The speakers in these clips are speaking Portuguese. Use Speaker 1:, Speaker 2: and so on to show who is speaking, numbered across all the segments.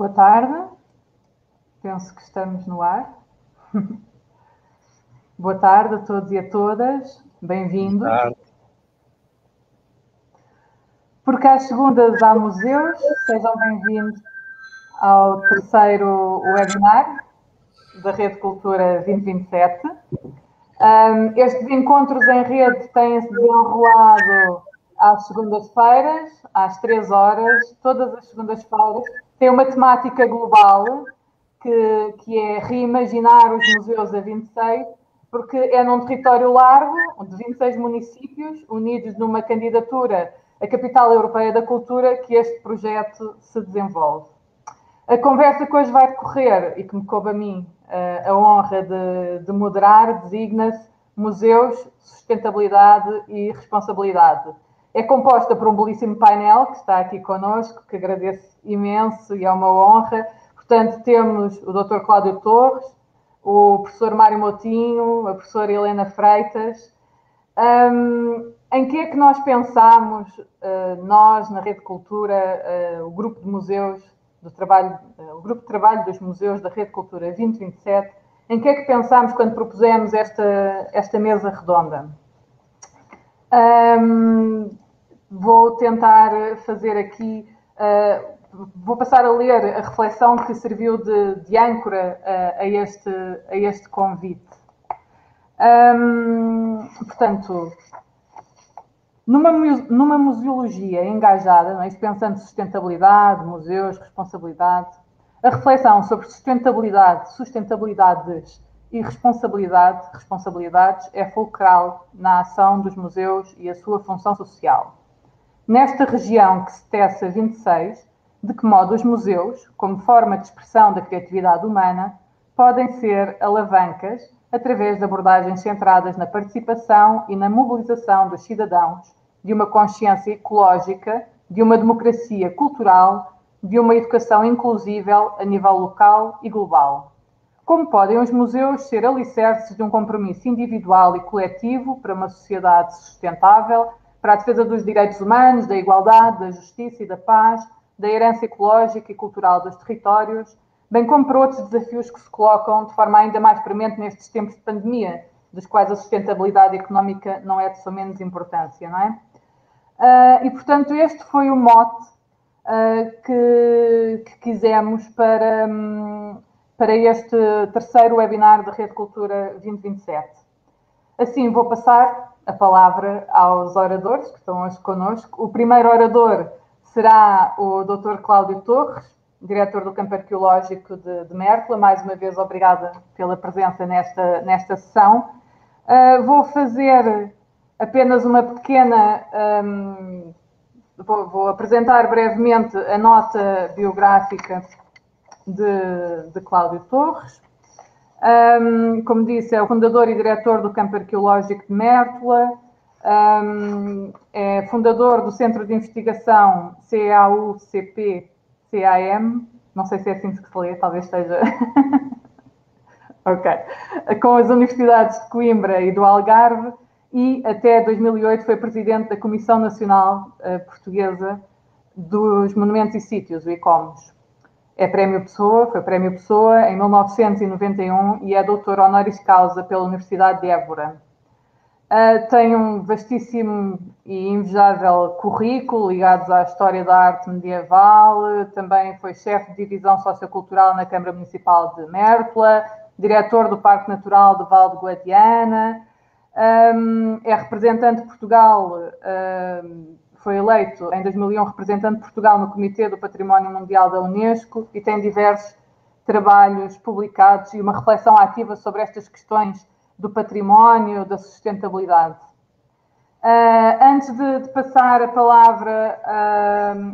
Speaker 1: Boa tarde, penso que estamos no ar. Boa tarde a todos e a todas, bem-vindos. Porque às segundas há museus, sejam bem-vindos ao terceiro webinar da Rede Cultura 2027. Estes encontros em rede têm-se desenrolado às segundas-feiras, às 3 horas, todas as segundas-feiras. Tem uma temática global, que é reimaginar os museus a 26, porque é num território largo, de 26 municípios, unidos numa candidatura à Capital Europeia da Cultura, que este projeto se desenvolve. A conversa que hoje vai decorrer, e que me coube a mim a honra de moderar, designa-se Museus, Sustentabilidade e Responsabilidade. É composta por um belíssimo painel que está aqui connosco, que agradeço imenso e é uma honra. Portanto, temos o Dr. Cláudio Torres, o professor Mário Moutinho, a professora Helena Freitas. Em que é que nós pensamos, nós, na Rede Cultura, o grupo de museus, o grupo de trabalho dos museus da Rede Cultura 2027, em que é que pensámos quando propusemos esta mesa redonda? Vou tentar fazer aqui, vou passar a ler a reflexão que serviu de âncora a este convite. Portanto, numa museologia engajada, não é? Pensando em sustentabilidade, museus, responsabilidade, a reflexão sobre sustentabilidade, sustentabilidades e responsabilidades é fulcral na ação dos museus e a sua função social. Nesta região que se tece a 26, de que modo os museus, como forma de expressão da criatividade humana, podem ser alavancas através de abordagens centradas na participação e na mobilização dos cidadãos, de uma consciência ecológica, de uma democracia cultural, de uma educação inclusível a nível local e global. Como podem os museus ser alicerces de um compromisso individual e coletivo para uma sociedade sustentável, para a defesa dos direitos humanos, da igualdade, da justiça e da paz, da herança ecológica e cultural dos territórios, bem como para outros desafios que se colocam de forma ainda mais premente nestes tempos de pandemia, dos quais a sustentabilidade económica não é de sua menos importância, não é? E, portanto, este foi o mote que quisemos para este terceiro webinar da Rede Cultura 2027. Assim, vou passar a palavra aos oradores que estão hoje connosco. O primeiro orador será o Dr. Cláudio Torres, diretor do Campo Arqueológico de Mértola. Mais uma vez, obrigada pela presença nesta sessão. Vou fazer apenas uma pequena... Vou apresentar brevemente a nota biográfica de Cláudio Torres. Como disse, é o fundador e diretor do Campo Arqueológico de Mértola, é fundador do Centro de Investigação CAU-CP-CAM, não sei se é assim que se lê, talvez esteja... Ok. Com as universidades de Coimbra e do Algarve, e até 2008 foi presidente da Comissão Nacional Portuguesa dos Monumentos e Sítios, o ICOMOS. É Prémio Pessoa, foi Prémio Pessoa em 1991 e é doutor honoris causa pela Universidade de Évora. Tem um vastíssimo e invejável currículo ligado à história da arte medieval, também foi chefe de divisão sociocultural na Câmara Municipal de Mértola, diretor do Parque Natural do Val de Guadiana, é representante de Portugal, foi eleito em 2001 representante de Portugal no Comitê do Património Mundial da Unesco e tem diversos trabalhos publicados e uma reflexão ativa sobre estas questões do património, da sustentabilidade. Antes de passar a palavra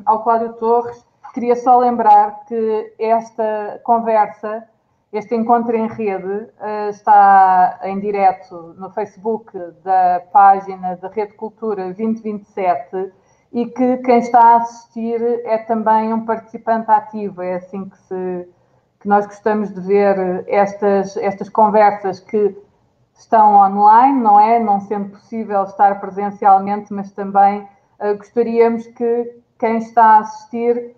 Speaker 1: ao Cláudio Torres, queria só lembrar que esta conversa, este encontro em rede, está em direto no Facebook da página da Rede Cultura 2027 e que quem está a assistir é também um participante ativo. É assim que nós gostamos de ver estas conversas que estão online, não é? Não sendo possível estar presencialmente, mas também gostaríamos que quem está a assistir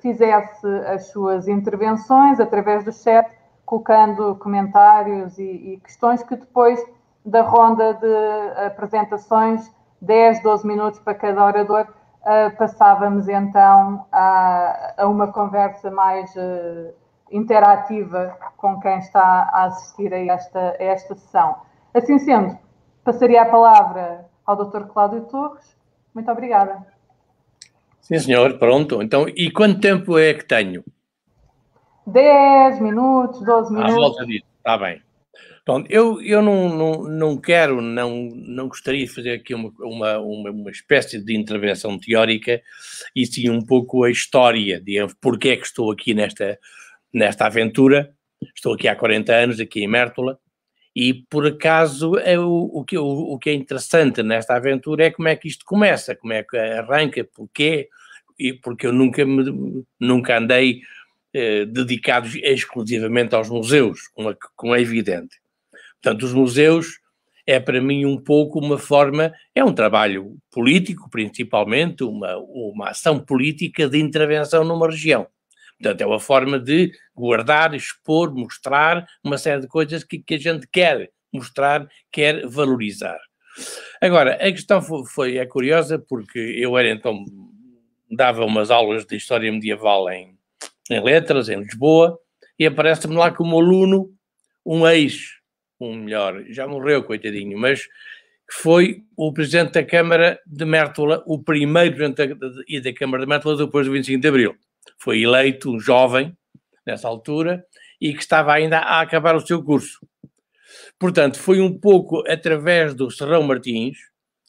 Speaker 1: fizesse as suas intervenções através do chat, colocando comentários e questões que depois da ronda de apresentações, 10, 12 minutos para cada orador, passávamos então a uma conversa mais interativa com quem está a assistir a esta sessão. Assim sendo, passaria a palavra ao Dr. Cláudio Torres. Muito obrigada.
Speaker 2: Sim, senhor. Pronto. Então, e quanto tempo é que tenho?
Speaker 1: 10 minutos, 12 minutos.
Speaker 2: À volta disso. Está bem. Pronto, eu não gostaria de fazer aqui uma espécie de intervenção teórica, e sim um pouco a história, digamos, porque é que estou aqui nesta aventura. Estou aqui há 40 anos, aqui em Mértola, e por acaso o que é interessante nesta aventura é como é que isto começa, como é que arranca, porquê, e porque eu nunca andei dedicados exclusivamente aos museus, como é evidente. Portanto, os museus é para mim um pouco uma forma, é um trabalho político principalmente, uma ação política de intervenção numa região. Portanto, é uma forma de guardar, expor, mostrar uma série de coisas que a gente quer mostrar, quer valorizar. Agora, a questão é curiosa, porque eu dava umas aulas de História Medieval em Letras, em Lisboa, e aparece-me lá como aluno melhor, já morreu, coitadinho, mas que foi o Presidente da Câmara de Mértola, o primeiro Presidente da Câmara de Mértola depois do 25 de Abril. Foi eleito um jovem, nessa altura, e que estava ainda a acabar o seu curso. Portanto, foi um pouco através do Serrão Martins,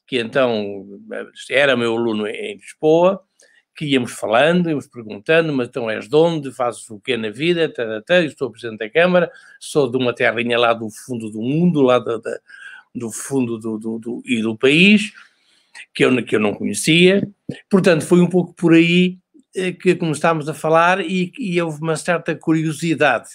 Speaker 2: que então era meu aluno em Lisboa, que íamos falando, íamos perguntando, mas então és de onde, fazes o quê na vida, estou Presidente da Câmara, sou de uma terrinha lá do fundo do mundo, lá do fundo do país, que eu não conhecia. Portanto, foi um pouco por aí que começámos a falar e houve uma certa curiosidade.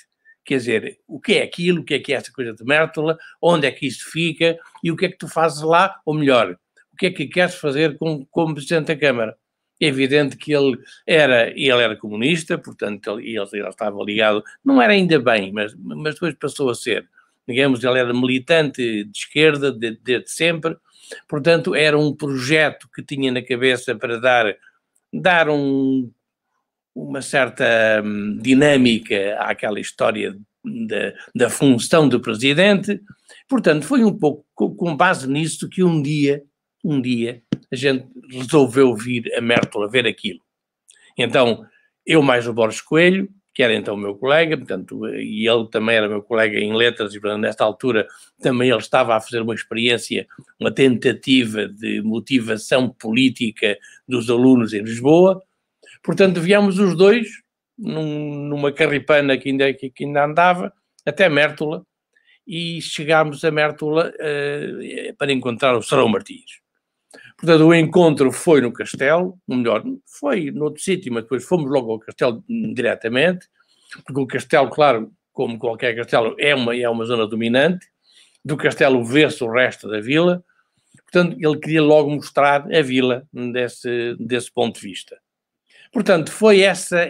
Speaker 2: Quer dizer, o que é aquilo, o que é esta coisa de Mértola, onde é que isto fica e o que é que tu fazes lá, ou melhor, o que é que queres fazer como Presidente da Câmara? É evidente que ele era comunista, portanto ele estava ligado, não era ainda bem, mas depois passou a ser. Digamos, ele era militante de esquerda desde sempre, portanto era um projeto que tinha na cabeça para dar uma certa dinâmica àquela história da função do presidente. Portanto, foi um pouco com base nisso que um dia a gente resolveu vir a Mértola ver aquilo. Então, eu mais o Borges Coelho, que era então o meu colega, portanto, e ele também era meu colega em letras, e portanto, nesta altura também ele estava a fazer uma experiência, uma tentativa de motivação política dos alunos em Lisboa. Portanto, viemos os dois numa carripana que ainda andava até Mértola, e chegámos a Mértola para encontrar o Serrão Martins. Portanto, o encontro foi no castelo, ou melhor, foi noutro sítio, mas depois fomos logo ao castelo diretamente, porque o castelo, claro, como qualquer castelo, é uma zona dominante. Do castelo vê-se o resto da vila. Portanto, ele queria logo mostrar a vila desse ponto de vista. Portanto, foi essa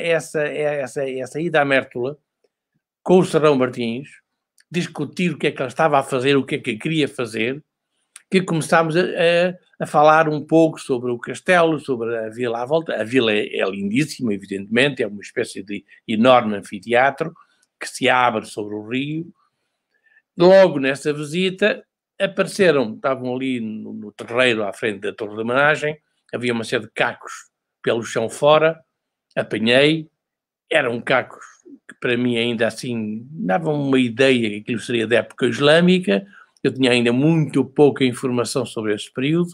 Speaker 2: ida à Mértola, com o Serrão Martins, discutir o que é que ele estava a fazer, o que é que queria fazer, que começámos a falar um pouco sobre o castelo, sobre a vila à volta. A vila é lindíssima, evidentemente, é uma espécie de enorme anfiteatro que se abre sobre o rio. Logo nessa visita, estavam ali no terreiro à frente da Torre da Homenagem, havia uma série de cacos pelo chão fora, apanhei, eram cacos que para mim ainda assim davam uma ideia que aquilo seria da época islâmica. Eu tinha ainda muito pouca informação sobre esse período,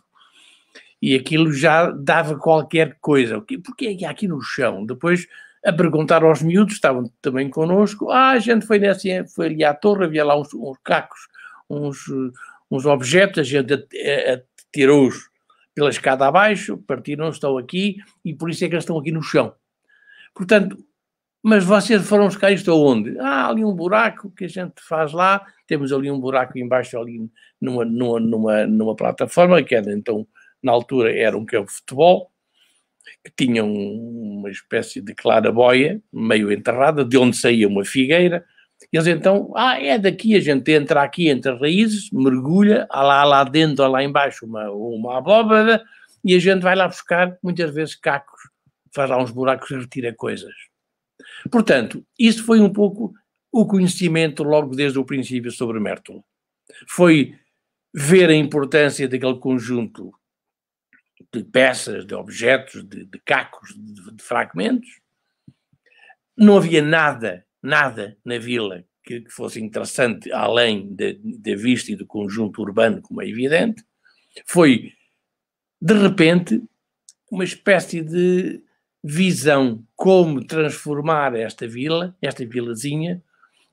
Speaker 2: e aquilo já dava qualquer coisa. Porque é que há aqui no chão? Depois, a perguntar aos miúdos, estavam também connosco, a gente foi ali à torre, havia lá uns cacos, uns objetos, a gente tirou-os pela escada abaixo, partiram, estão aqui, e por isso é que eles estão aqui no chão. Portanto, mas vocês foram buscar isto aonde? Ali um buraco que a gente faz lá, temos ali um buraco embaixo, ali numa plataforma, que era então, na altura, era um campo de futebol, que tinham uma espécie de claraboia, meio enterrada, de onde saía uma figueira. Eles então, é daqui, a gente entra aqui entre as raízes, mergulha, há lá dentro, há lá embaixo uma abóbada, e a gente vai lá buscar, muitas vezes, cacos, faz lá uns buracos e retira coisas. Portanto, isso foi um pouco o conhecimento logo desde o princípio sobre Mértola. Foi ver a importância daquele conjunto de peças, de objetos, de cacos, de fragmentos. Não havia nada na vila que fosse interessante, além da vista e do conjunto urbano, como é evidente. Foi, de repente, uma espécie de visão como transformar esta vilazinha,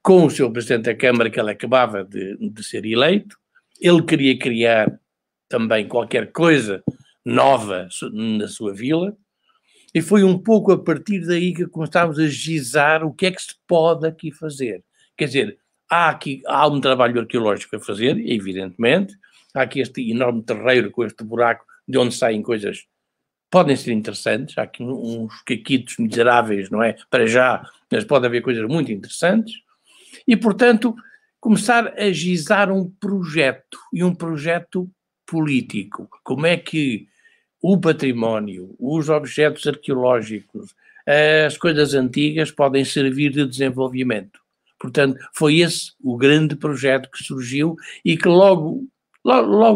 Speaker 2: com o seu Presidente da Câmara, que ele acabava de ser eleito. Ele queria criar também qualquer coisa nova na sua vila, e foi um pouco a partir daí que começámos a gizar o que é que se pode aqui fazer. Quer dizer, há um trabalho arqueológico a fazer, evidentemente, há aqui este enorme terreiro com este buraco de onde saem coisas podem ser interessantes, há aqui uns caquitos miseráveis, não é? Para já, mas pode haver coisas muito interessantes, e portanto começar a gizar um projeto, e um projeto político. Como é que o património, os objetos arqueológicos, as coisas antigas podem servir de desenvolvimento. Portanto, foi esse o grande projeto que surgiu e que logo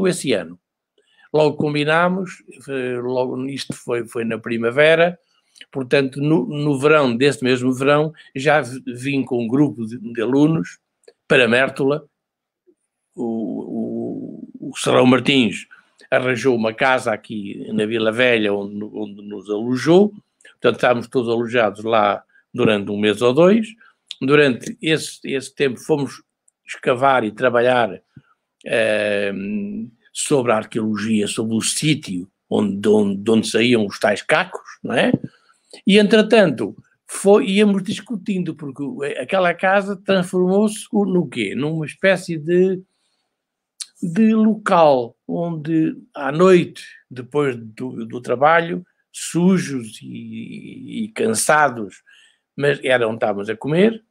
Speaker 2: esse ano, logo combinámos, isto foi na primavera, portanto, no verão, desse mesmo verão, já vim com um grupo de alunos para Mértola. O Serrão Martins arranjou uma casa aqui na Vila Velha, onde nos alojou. Portanto, estávamos todos alojados lá durante um mês ou dois. Durante esse tempo fomos escavar e trabalhar sobre a arqueologia, sobre o sítio onde saíam os tais cacos, não é? E, entretanto, íamos discutindo, porque aquela casa transformou-se no quê? Numa espécie de local onde, à noite, depois do trabalho, sujos e cansados, mas era onde estávamos a comer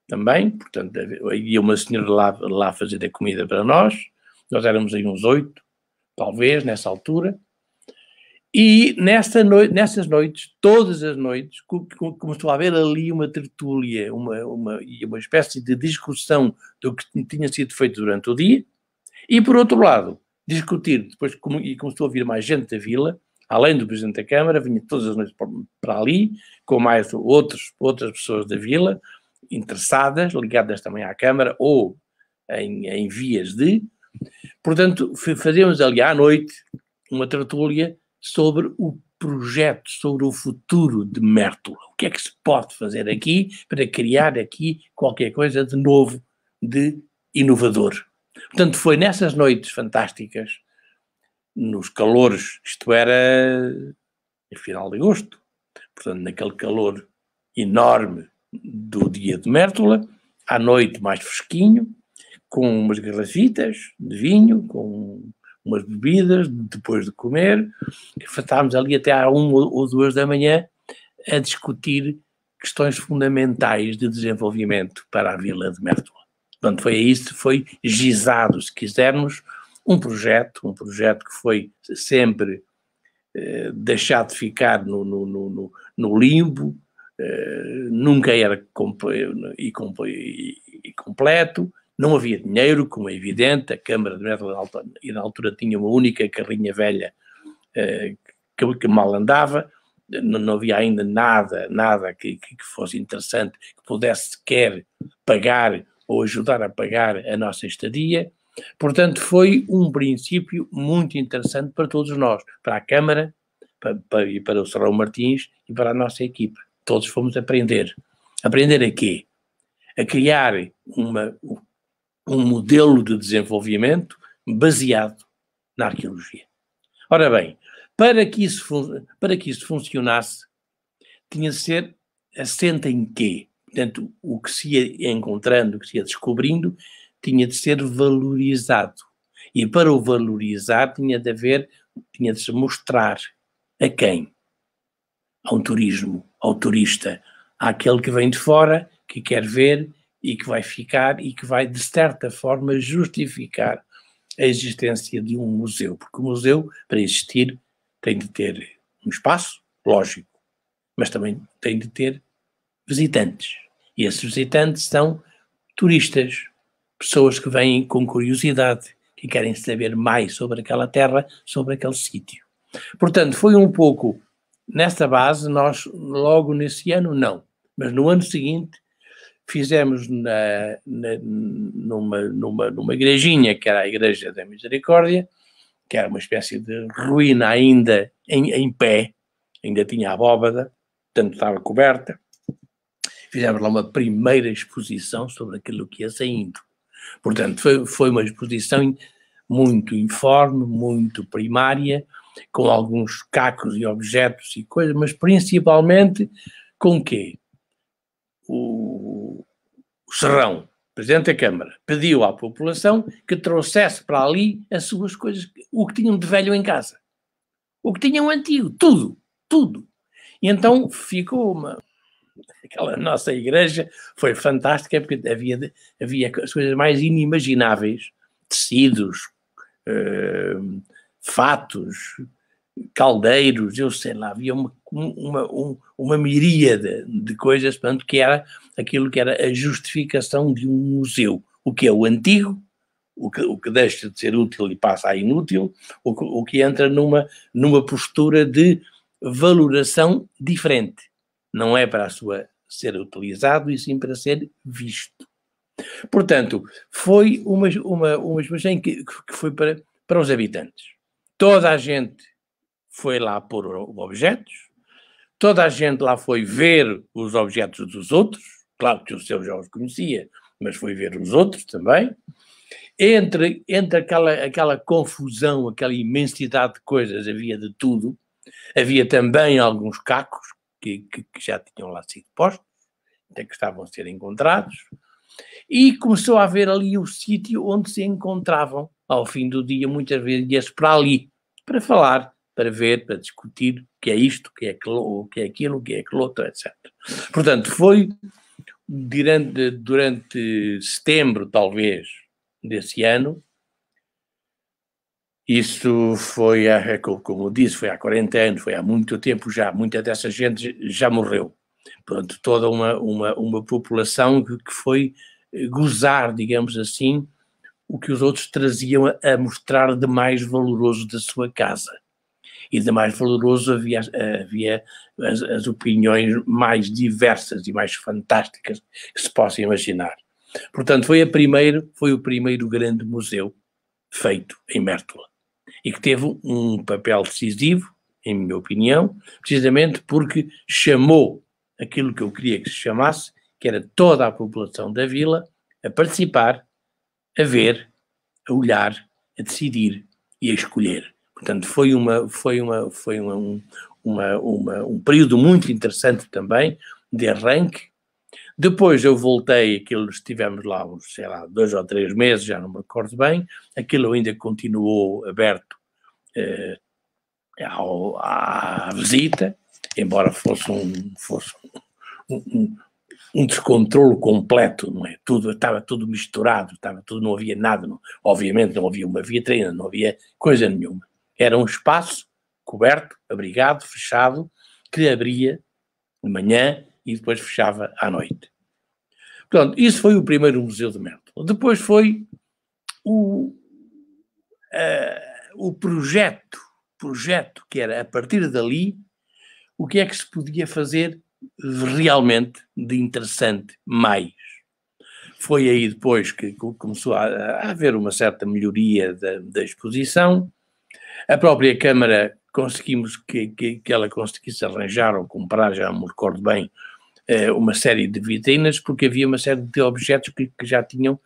Speaker 2: também, portanto, ia uma senhora lá fazer a comida para nós éramos aí uns 8, talvez, nessa altura, e nessas noites, todas as noites, começou a haver ali uma tertúlia, uma espécie de discussão do que tinha sido feito durante o dia. E, por outro lado, discutir, depois, e começou a vir mais gente da vila, além do Presidente da Câmara, vinha todas as noites para ali, com mais outras pessoas da vila, interessadas, ligadas também à Câmara, ou em vias de. Portanto, fazíamos ali à noite uma tertúlia sobre o projeto, sobre o futuro de Mértola. O que é que se pode fazer aqui para criar aqui qualquer coisa de novo, de inovador. Portanto, foi nessas noites fantásticas, nos calores, isto era em final de agosto, portanto, naquele calor enorme do dia de Mértola, à noite mais fresquinho, com umas garrafitas de vinho, com umas bebidas, depois de comer, que estávamos ali até à 1 ou 2 da manhã a discutir questões fundamentais de desenvolvimento para a vila de Mértola. Portanto, foi gizado, se quisermos, um projeto que foi sempre deixado de ficar no limbo, nunca era completo, não havia dinheiro, como é evidente, a Câmara de Mértola e na altura tinha uma única carrinha velha que mal andava, não havia ainda nada que fosse interessante, que pudesse sequer pagar ou ajudar a pagar a nossa estadia. Portanto, foi um princípio muito interessante para todos nós, para a Câmara, e para o Serrão Martins e para a nossa equipe. Todos fomos aprender. Aprender a quê? A criar um modelo de desenvolvimento baseado na arqueologia. Ora bem, para que isso funcionasse, tinha de ser assente em quê? Portanto, o que se ia encontrando, o que se ia descobrindo, tinha de ser valorizado. E para o valorizar tinha de se mostrar a quem? Há um turismo ao turista, àquele que vem de fora, que quer ver e que vai ficar e que vai, de certa forma, justificar a existência de um museu. Porque o museu, para existir, tem de ter um espaço, lógico, mas também tem de ter visitantes. E esses visitantes são turistas, pessoas que vêm com curiosidade, que querem saber mais sobre aquela terra, sobre aquele sítio. Portanto, foi um pouco nesta base. Nós, logo nesse ano, não, mas no ano seguinte, fizemos numa igrejinha, que era a Igreja da Misericórdia, que era uma espécie de ruína ainda em pé, ainda tinha abóbada, portanto estava coberta. Fizemos lá uma primeira exposição sobre aquilo que ia saindo. Portanto, foi uma exposição muito informe, muito primária, com alguns cacos e objetos e coisas, mas principalmente com quê? O Serrão, Presidente da Câmara, pediu à população que trouxesse para ali as suas coisas, o que tinham de velho em casa, o que tinham antigo, tudo. E então ficou aquela nossa igreja foi fantástica, porque havia as coisas mais inimagináveis, tecidos, fatos, caldeiros, eu sei lá, havia uma miríade de coisas, portanto, que era aquilo que era a justificação de um museu. O que é o antigo, o que deixa de ser útil e passa a inútil, o que entra numa postura de valoração diferente. Não é para ser utilizado, e sim para ser visto. Portanto, foi uma exposição que foi para os habitantes. Toda a gente foi lá pôr objetos, toda a gente lá foi ver os objetos dos outros, claro que os seus já os conhecia, mas foi ver os outros também. Entre aquela confusão, aquela imensidade de coisas, havia de tudo. Havia também alguns cacos que já tinham lá sido postos, até que estavam a ser encontrados, e começou a haver ali o sítio onde se encontravam, ao fim do dia, muitas vezes ia-se para ali, para falar, para ver, para discutir o que é isto, o que é aquilo, o que é aquilo outro, etc. Portanto, foi durante setembro, talvez, desse ano. Isso foi, como eu disse, foi há 40 anos, foi há muito tempo já, muita dessa gente já morreu. Portanto, toda uma população que foi gozar, digamos assim, o que os outros traziam a mostrar de mais valoroso da sua casa. E de mais valoroso havia as opiniões mais diversas e mais fantásticas que se possa imaginar. Portanto, foi o primeiro grande museu feito em Mértola, e que teve um papel decisivo, em minha opinião, precisamente porque chamou aquilo que eu queria que se chamasse, que era toda a população da vila, a participar, a ver, a olhar, a decidir e a escolher. Portanto, foi um período muito interessante também, de arranque. Depois eu voltei, estivemos lá uns, 2 ou 3 meses, já não me recordo bem, aquilo ainda continuou aberto à visita, embora fosse um descontrole completo, não é? Estava tudo misturado, não havia nada, obviamente não havia uma vitrina, não havia coisa nenhuma. Era um espaço coberto, abrigado, fechado, que abria de manhã e depois fechava à noite. Portanto, isso foi o primeiro museu de Mértola. Depois foi o projeto que era, a partir dali, o que é que se podia fazer realmente de interessante mais. Foi aí depois que começou a haver uma certa melhoria da exposição. A própria Câmara conseguimos que ela conseguisse arranjar ou comprar, já não me recordo bem, uma série de vitrinas, porque havia uma série de objetos que já tinham,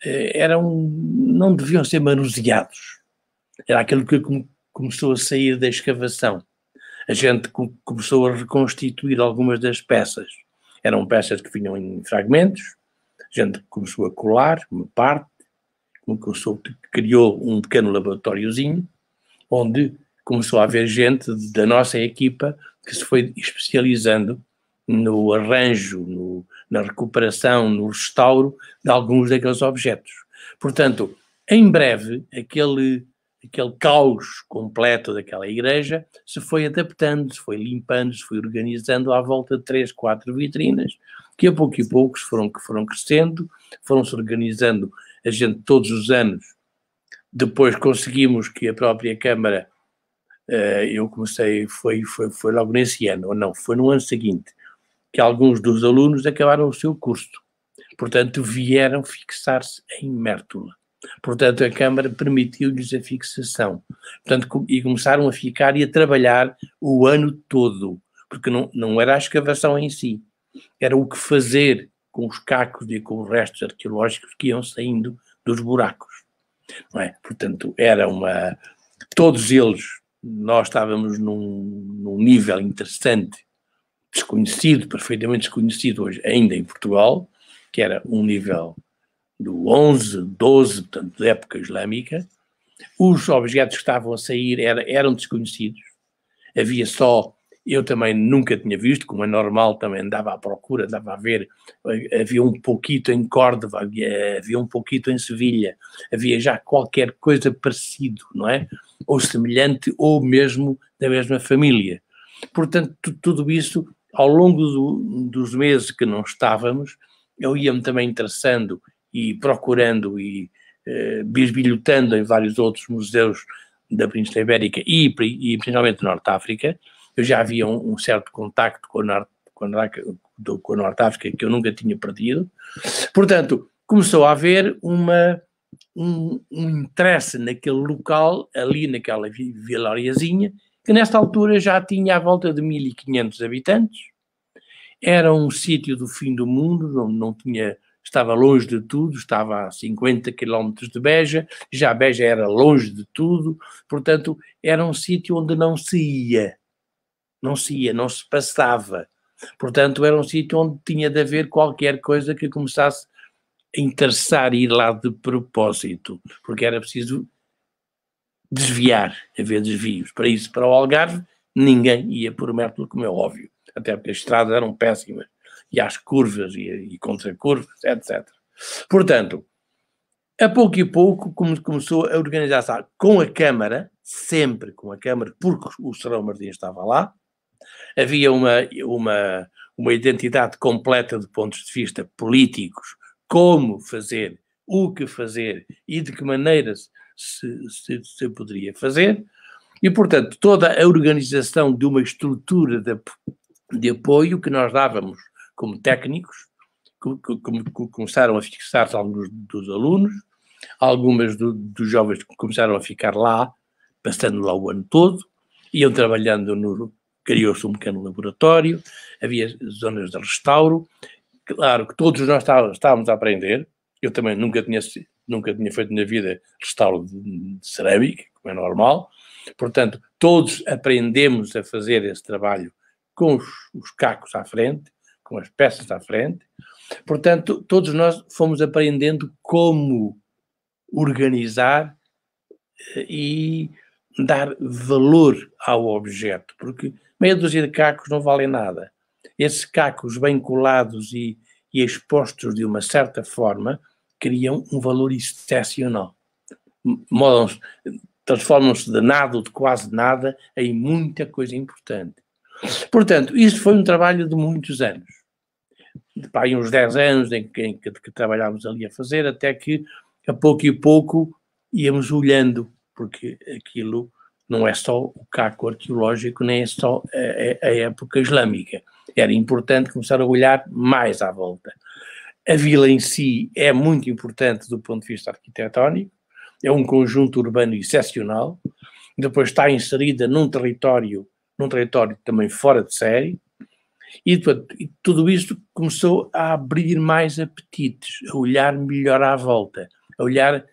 Speaker 2: não deviam ser manuseados. Era aquilo que começou a sair da escavação. A gente começou a reconstituir algumas das peças. Eram peças que vinham em fragmentos, a gente começou a colar uma parte, criou um pequeno laboratóriozinho, onde começou a haver gente da nossa equipa que se foi especializando no arranjo, na recuperação, no restauro de alguns daqueles objetos. Portanto, em breve, aquele caos completo daquela igreja se foi adaptando, se foi limpando, se foi organizando à volta de 3, 4 vitrinas, que a pouco e pouco foram crescendo, foram-se organizando a gente todos os anos. Depois conseguimos que a própria Câmara, eu comecei, foi logo nesse ano, ou não, foi no ano seguinte, que alguns dos alunos acabaram o seu curso. Portanto, vieram fixar-se em Mértola. Portanto, a Câmara permitiu-lhes a fixação. Portanto, e começaram a ficar e a trabalhar o ano todo, porque não era a escavação em si, era o que fazer com os cacos e com os restos arqueológicos que iam saindo dos buracos. Não é? Portanto, todos eles, nós estávamos num nível interessante, desconhecido, perfeitamente desconhecido hoje, ainda em Portugal, que era um nível do 11, 12, portanto, da época islâmica. Os objetos que estavam a sair eram desconhecidos. Havia só, eu também nunca tinha visto, como é normal, também andava à procura, andava a ver, havia um pouquito em Córdoba, havia um pouquito em Sevilha, havia já qualquer coisa parecido, não é? Ou semelhante, ou mesmo da mesma família. Portanto, tudo isso, ao longo dos meses que não estávamos, eu ia-me também interessando e procurando e bisbilhotando em vários outros museus da Península Ibérica e principalmente Norte África. Eu já havia um certo contacto com a Norte África que eu nunca tinha perdido. Portanto, começou a haver um interesse naquele local, ali naquela vilariazinha, que nesta altura já tinha à volta de 1.500 habitantes. Era um sítio do fim do mundo, não tinha... Estava longe de tudo, estava a 50 quilómetros de Beja, já Beja era longe de tudo, portanto, era um sítio onde não se passava. Portanto, era um sítio onde tinha de haver qualquer coisa que começasse a interessar ir lá de propósito, porque era preciso haver desvios. Para isso, para o Algarve, ninguém ia por Mértola, como é óbvio, até porque as estradas eram péssimas. E às curvas e contra-curvas, etc. Portanto, a pouco e pouco começou a organizar-se com a Câmara, sempre com a Câmara, porque o Serão Martins estava lá. Havia uma identidade completa de pontos de vista políticos, como fazer, o que fazer e de que maneira se poderia fazer. E, portanto, toda a organização de uma estrutura de apoio que nós dávamos como técnicos, começaram a fixar-se alguns dos alunos, algumas dos jovens começaram a ficar lá, passando lá o ano todo, iam trabalhando criou-se um pequeno laboratório, havia zonas de restauro. Claro que todos nós estávamos a aprender, eu também nunca tinha feito na vida restauro de cerâmica, como é normal, portanto, todos aprendemos a fazer esse trabalho com os cacos à frente, com as peças à frente. Portanto, todos nós fomos aprendendo como organizar e dar valor ao objeto, porque meia dúzia de cacos não valem nada. Esses cacos bem colados e expostos de uma certa forma criam um valor excepcional. Transformam-se de nada ou de quase nada em muita coisa importante. Portanto, isso foi um trabalho de muitos anos. Aí uns 10 anos em que trabalhámos ali a fazer, até que a pouco e pouco íamos olhando, porque aquilo não é só o caco arqueológico, nem é só a época islâmica. Era importante começar a olhar mais à volta. A vila em si é muito importante do ponto de vista arquitetónico, é um conjunto urbano excepcional, depois está inserida num território também fora de série, e tudo isto começou a abrir mais apetites, a olhar melhor à volta, a olhar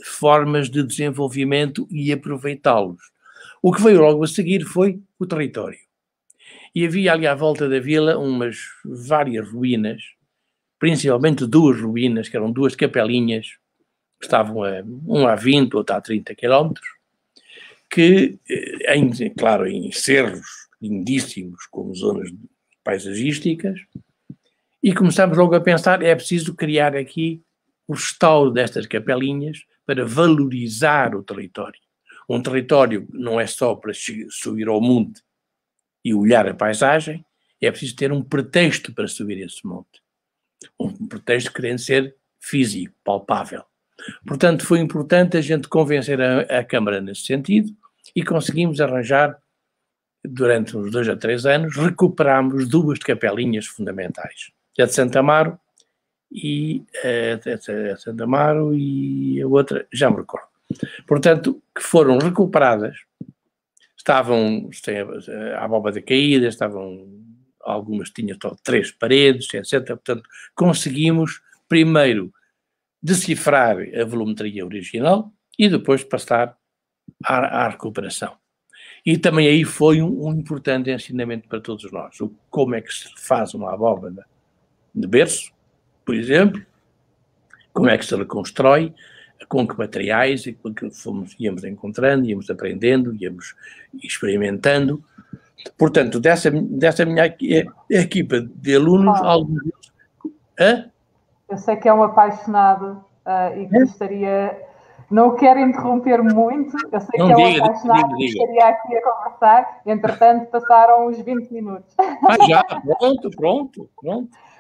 Speaker 2: formas de desenvolvimento e aproveitá-los. O que veio logo a seguir foi o território. E havia ali à volta da vila várias ruínas, principalmente 2 ruínas, que eram 2 capelinhas, que estavam um a 20, outro a 30 quilómetros, que, claro, em cerros lindíssimos, como zonas paisagísticas, e começámos logo a pensar, é preciso criar aqui o restauro destas capelinhas para valorizar o território. Um território não é só para subir ao monte e olhar a paisagem, é preciso ter um pretexto para subir esse monte. Um pretexto querendo ser físico, palpável. Portanto, foi importante a gente convencer a Câmara nesse sentido e conseguimos arranjar, durante uns 2 a 3 anos, recuperámos 2 capelinhas fundamentais. A de Santa Amaro e a outra, já me recordo. Portanto, que foram recuperadas, estavam à abóbada caída, algumas tinham 3 paredes, etc. Portanto, conseguimos primeiro decifrar a volumetria original e depois passar à recuperação. E também aí foi um importante ensinamento para todos nós. Como é que se faz uma abóbada de berço, por exemplo, como é que se reconstrói, com que materiais, e com que íamos encontrando, íamos aprendendo, íamos experimentando. Portanto, dessa minha equipa de alunos, alguns deles...
Speaker 1: Eu sei que é um apaixonado e gostaria... Não o quero interromper muito, eu sei que é um apaixonado e estaria aqui a conversar, entretanto passaram os 20 minutos.
Speaker 2: Já, pronto.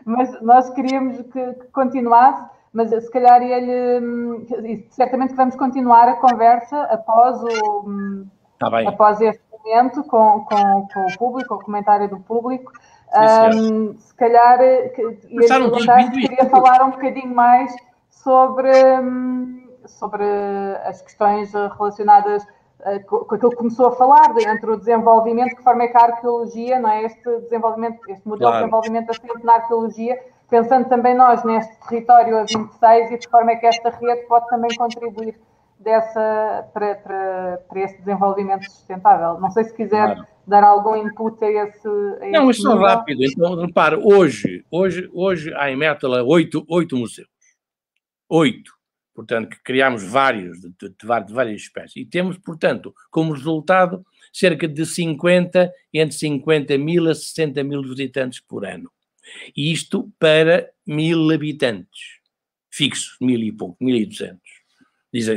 Speaker 1: Mas nós queríamos que continuasse, mas se calhar certamente que vamos continuar a conversa após este momento com o público, o comentário do público. Se calhar queria falar um bocadinho mais sobre as questões relacionadas com aquilo que começou a falar, entre o desenvolvimento, de que forma é que a arqueologia, não é? Este modelo de desenvolvimento assente na arqueologia, pensando também nós neste território a 26 e de que forma é que esta rede pode também contribuir para esse desenvolvimento sustentável. Não sei se quiser dar algum input a esse
Speaker 2: Não, isto é rápido. Então, repara, hoje há em Mértola 8 museus. 8. Portanto, que criámos vários, de várias espécies. E temos, portanto, como resultado, cerca de entre 50 mil a 60 mil visitantes por ano. E isto para 1000 habitantes. Fixos, 1000 e pouco, 1200,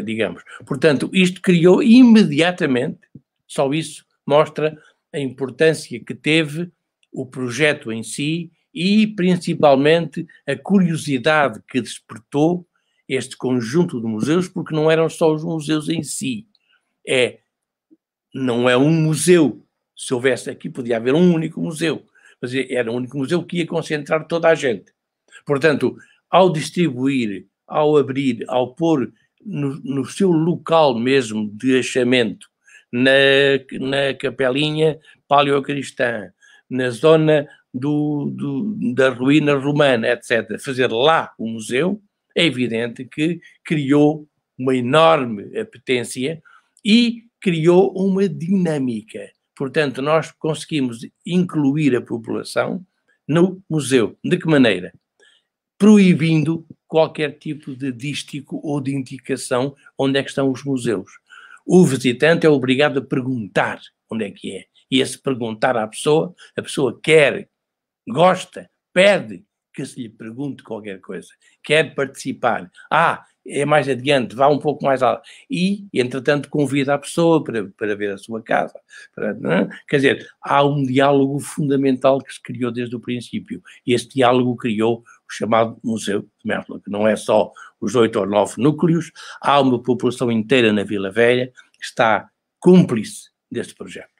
Speaker 2: digamos. Portanto, isto criou imediatamente, só isso mostra a importância que teve o projeto em si e, principalmente, a curiosidade que despertou este conjunto de museus, porque não eram só os museus em si. Não é um museu. Se houvesse aqui, podia haver um único museu, mas era um único museu que ia concentrar toda a gente. Portanto, ao distribuir, ao abrir, ao pôr no seu local mesmo de achamento, na capelinha paleocristã, na zona da ruína romana, etc., fazer lá o museu, é evidente que criou uma enorme apetência e criou uma dinâmica. Portanto, nós conseguimos incluir a população no museu. De que maneira? Proibindo qualquer tipo de dístico ou de indicação onde é que estão os museus. O visitante é obrigado a perguntar onde é que é. E esse perguntar à pessoa, a pessoa quer, gosta, pede que se lhe pergunte qualquer coisa, quer participar. É mais adiante, vá um pouco mais alto. E, entretanto, convida a pessoa para ver a sua casa. Quer dizer, há um diálogo fundamental que se criou desde o princípio. E esse diálogo criou o chamado Museu de Mértola, que não é só os 8 ou 9 núcleos, há uma população inteira na Vila Velha que está cúmplice deste projeto.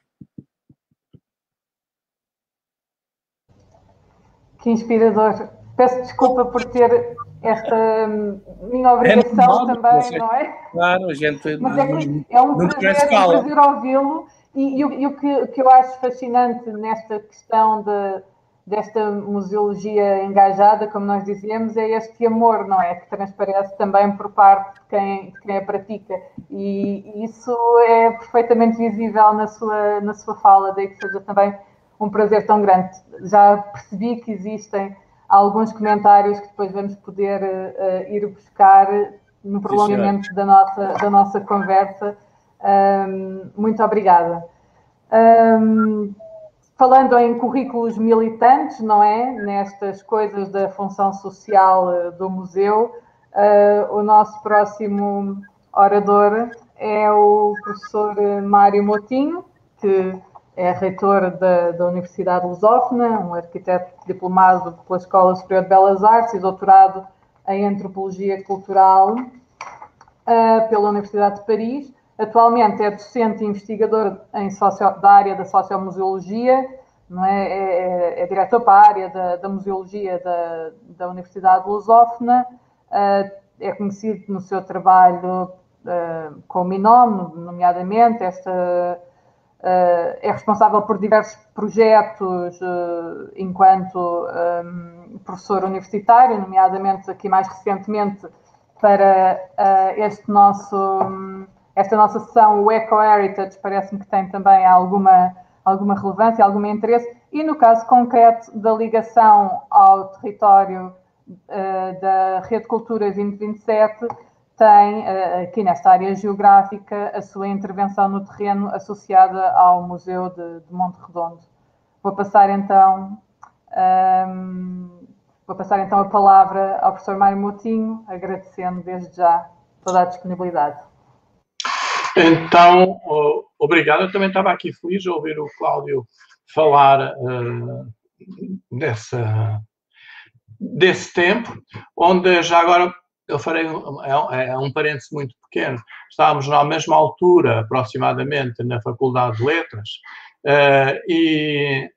Speaker 1: Que inspirador. Peço desculpa por ter esta minha obrigação também, não é?
Speaker 2: Claro, a gente...
Speaker 1: Mas é um prazer ouvi-lo. E o que eu acho fascinante nesta questão desta museologia engajada, como nós dizíamos, é este amor, não é? Que transparece também por parte de quem a pratica. E isso é perfeitamente visível na sua fala, daí que seja também um prazer tão grande. Já percebi que existem alguns comentários que depois vamos poder ir buscar no prolongamento da nossa conversa. Muito obrigada. falando em currículos militantes, não é? Nestas coisas da função social do museu, o nosso próximo orador é o professor Mário Moutinho, que é reitor da Universidade Lusófona, um arquiteto diplomado pela Escola Superior de Belas Artes e doutorado em Antropologia Cultural pela Universidade de Paris. Atualmente é docente e investigador da área da sociomuseologia, não é? É diretor para a área da museologia da Universidade Lusófona, é conhecido no seu trabalho com o MINOM, nomeadamente, é responsável por diversos projetos enquanto professor universitário, nomeadamente aqui mais recentemente para esta nossa sessão, o Eco Heritage, parece-me que tem também alguma relevância, algum interesse, e no caso concreto da ligação ao território da Rede Cultura 2027, tem aqui nesta área geográfica a sua intervenção no terreno associada ao Museu de Monte Redondo. Vou passar então a palavra ao professor Mário Moutinho, agradecendo desde já toda a disponibilidade.
Speaker 3: Então, obrigado. Eu também estava aqui feliz de ouvir o Cláudio falar desse tempo, onde já agora eu farei um parênteses muito pequeno. Estávamos na mesma altura, aproximadamente, na Faculdade de Letras, e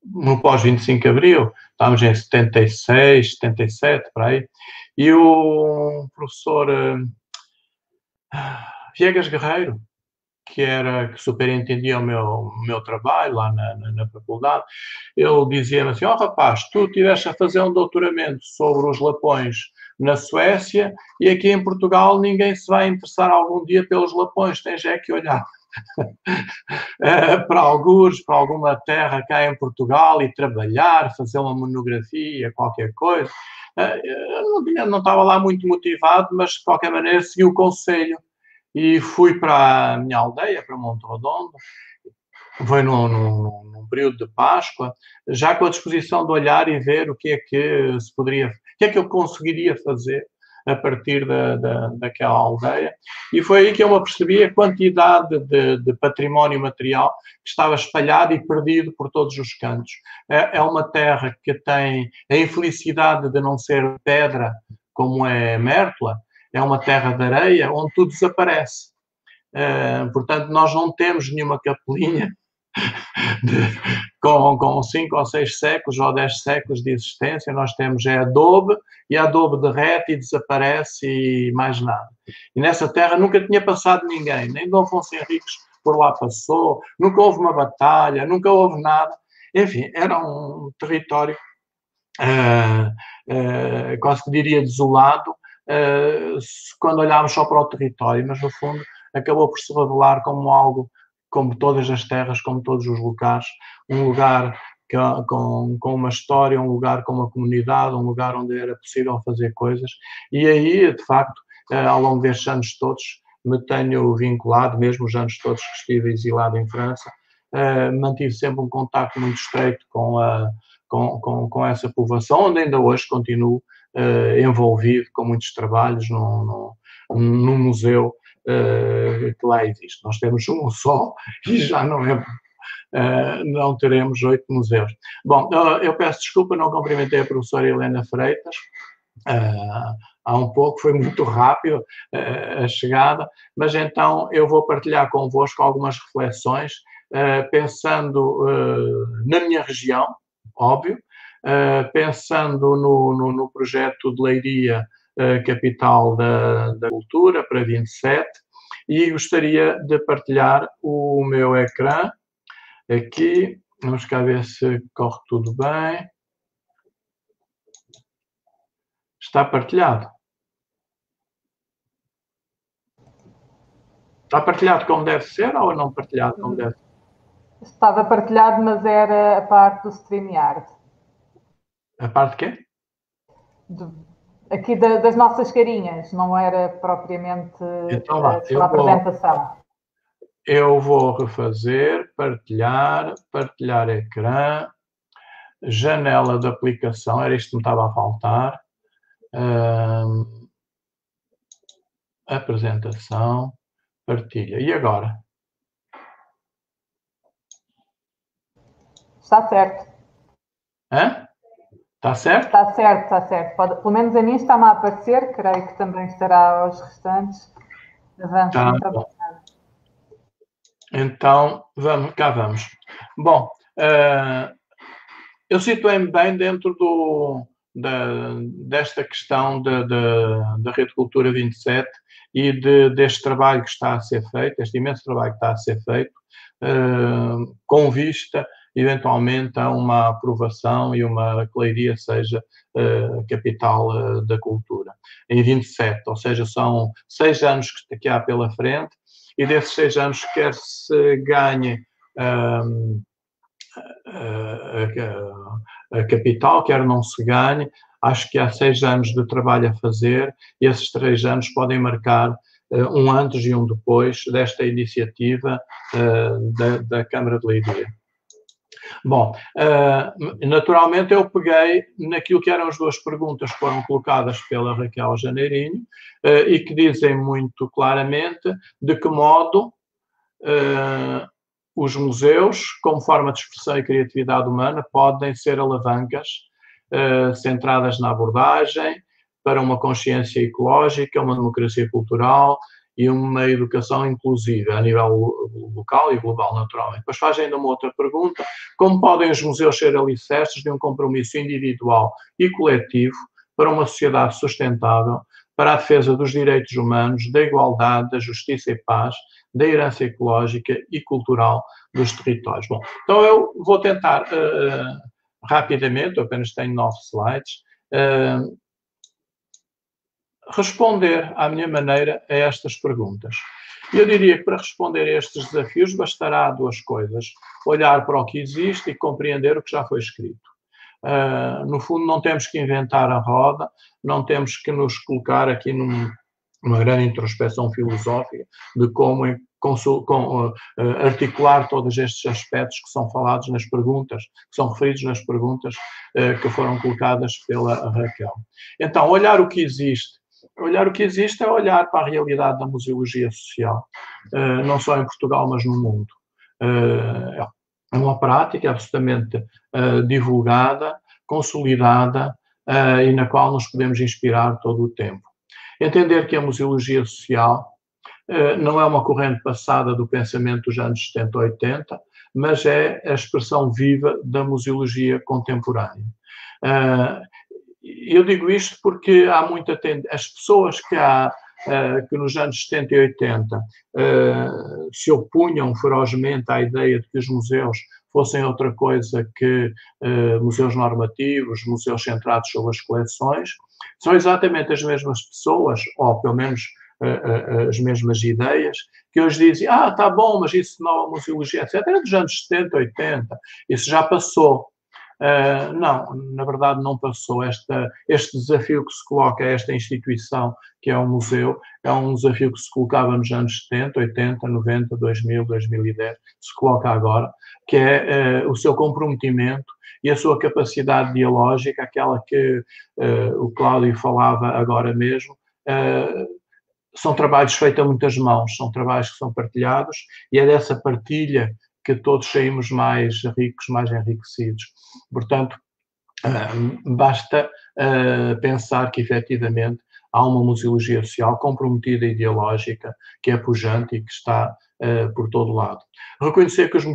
Speaker 3: no pós-25 de Abril, estávamos em 76, 77, por aí, e o professor Viegas Guerreiro, que superintendia o meu trabalho lá na faculdade, ele dizia-me assim: rapaz, tu estiveste a fazer um doutoramento sobre os lapões na Suécia e aqui em Portugal ninguém se vai interessar algum dia pelos lapões, tens é que olhar para algures, para alguma terra cá em Portugal e trabalhar, fazer uma monografia, qualquer coisa. Eu não estava lá muito motivado, mas de qualquer maneira segui o conselho e fui para a minha aldeia, para Monte Redondo. Foi num período de Páscoa, já com a disposição de olhar e ver o que é que se poderia, o que é que eu conseguiria fazer a partir daquela aldeia. E foi aí que eu me apercebi a quantidade de património material que estava espalhado e perdido por todos os cantos. É uma terra que tem a infelicidade de não ser pedra, como é Mértola, é uma terra de areia onde tudo desaparece. Portanto, nós não temos nenhuma capelinha com 5 ou 6 séculos ou 10 séculos de existência. Nós temos adobe, e a adobe derrete e desaparece e mais nada. E nessa terra nunca tinha passado ninguém, nem Dom Afonso Henriques por lá passou, nunca houve uma batalha, nunca houve nada. Enfim, era um território, quase que diria desolado, quando olhávamos só para o território, mas no fundo acabou por se revelar como algo, como todas as terras, como todos os locais, um lugar com uma história, um lugar com uma comunidade, um lugar onde era possível fazer coisas. E aí, de facto, ao longo destes anos todos, me tenho vinculado, mesmo os anos todos que estive exilado em França, mantive sempre um contacto muito estreito com essa povoação, onde ainda hoje continuo envolvido com muitos trabalhos no museu que lá existe. Nós temos um só e já não teremos 8 museus. Bom, eu peço desculpa, não cumprimentei a professora Helena Freitas há um pouco, foi muito rápido a chegada, mas então eu vou partilhar convosco algumas reflexões, pensando na minha região, óbvio, pensando no projeto de Leiria, capital da cultura, para 27, e gostaria de partilhar o meu ecrã aqui. Vamos cá ver se corre tudo bem. Está partilhado. Está partilhado como deve ser ou não partilhado como deve ser?
Speaker 1: Estava partilhado, mas era a parte do StreamYard.
Speaker 3: A parte de quê?
Speaker 1: Aqui das nossas carinhas, não era propriamente
Speaker 3: então,
Speaker 1: a apresentação.
Speaker 3: eu vou refazer, partilhar ecrã, janela de aplicação, era isto que me estava a faltar, apresentação, partilha. E agora?
Speaker 1: Está certo.
Speaker 3: Hã? Está certo?
Speaker 1: Está certo, está certo. Pelo menos a mim está-me a aparecer, creio que também estará aos restantes. Avance,
Speaker 3: Tá
Speaker 1: muito
Speaker 3: bom.
Speaker 1: obrigada.
Speaker 3: Então, cá vamos. Bom, eu situei-me bem dentro desta questão da Rede Cultura 27 e deste trabalho que está a ser feito, este imenso trabalho que está a ser feito, com vista, eventualmente, a uma aprovação e uma que Leiria seja capital da cultura. Em 27, ou seja, são 6 anos que há pela frente, e desses 6 anos quer se ganhe a capital, quer não se ganhe. Acho que há 6 anos de trabalho a fazer e esses 3 anos podem marcar um antes e um depois desta iniciativa da Câmara de Leiria. Bom, naturalmente eu peguei naquilo que eram as 2 perguntas que foram colocadas pela Raquel Janeirinho e que dizem muito claramente de que modo os museus, como forma de expressão e criatividade humana, podem ser alavancas centradas na abordagem para uma consciência ecológica, uma democracia cultural e uma educação inclusiva a nível local e global, naturalmente. Depois faz ainda uma outra pergunta: como podem os museus ser alicerces de um compromisso individual e coletivo para uma sociedade sustentável, para a defesa dos direitos humanos, da igualdade, da justiça e paz, da herança ecológica e cultural dos territórios? Bom, então eu vou tentar rapidamente, eu apenas tenho 9 slides, responder à minha maneira a estas perguntas. Eu diria que para responder a estes desafios bastará 2 coisas: olhar para o que existe e compreender o que já foi escrito. No fundo, não temos que inventar a roda, não temos que nos colocar aqui numa grande introspeção filosófica de como articular todos estes aspectos que são falados nas perguntas, que são referidos nas perguntas que foram colocadas pela Raquel. Então, olhar o que existe. Olhar o que existe é olhar para a realidade da museologia social, não só em Portugal, mas no mundo. É uma prática absolutamente divulgada, consolidada e na qual nos podemos inspirar todo o tempo. Entender que a museologia social não é uma corrente passada do pensamento dos anos 70, 80, mas é a expressão viva da museologia contemporânea. Eu digo isto porque há muita as pessoas que nos anos 70 e 80 se opunham ferozmente à ideia de que os museus fossem outra coisa que museus normativos, museus centrados sobre as coleções, são exatamente as mesmas pessoas, ou pelo menos as mesmas ideias, que hoje dizem: está bom, mas isso não é museologia, etc. Era dos anos 70, 80, isso já passou. Não, na verdade não passou. Este desafio que se coloca a esta instituição, que é um museu, é um desafio que se colocava nos anos 70, 80, 90, 2000, 2010, se coloca agora, que é o seu comprometimento e a sua capacidade dialógica, aquela que o Cláudio falava agora mesmo. São trabalhos feitos a muitas mãos, são trabalhos que são partilhados e é dessa partilha que todos saímos mais ricos, mais enriquecidos. Portanto, basta pensar que, efetivamente, há uma museologia social comprometida e ideológica, que é pujante e que está por todo lado. Reconhecer que os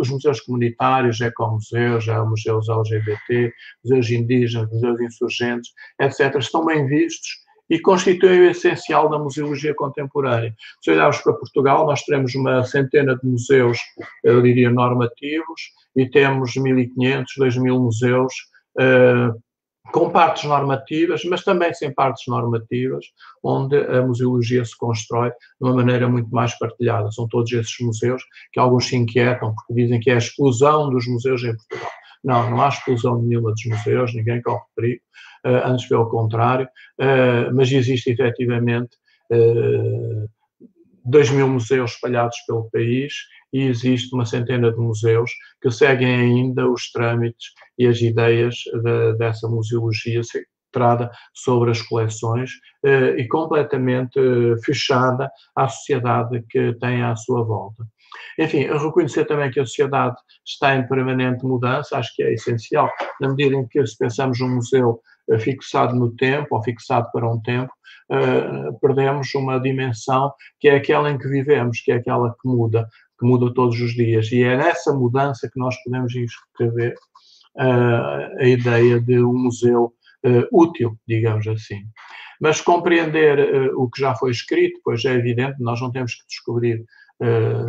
Speaker 3: museus comunitários, ecomuseus, museus LGBT, museus indígenas, museus insurgentes, etc., estão bem vistos e constituem o essencial da museologia contemporânea. Se olharmos para Portugal, nós temos uma centena de museus, eu diria, normativos, e temos 1.500, 2.000 museus com partes normativas, mas também sem partes normativas, onde a museologia se constrói de uma maneira muito mais partilhada. São todos esses museus que alguns se inquietam, porque dizem que é a explosão dos museus em Portugal. Não, não há explosão nenhuma dos museus, ninguém corre perigo, antes pelo contrário, mas existe efetivamente 2.000 museus espalhados pelo país e existe uma centena de museus que seguem ainda os trâmites e as ideias dessa museologia centrada sobre as coleções e completamente fechada à sociedade que tem à sua volta. Enfim, reconhecer também que a sociedade está em permanente mudança, acho que é essencial, na medida em que, se pensamos num museu fixado no tempo, ou fixado para um tempo, perdemos uma dimensão que é aquela em que vivemos, que é aquela que muda todos os dias. E é nessa mudança que nós podemos inscrever a ideia de um museu útil, digamos assim. Mas compreender o que já foi escrito, pois é evidente, nós não temos que descobrir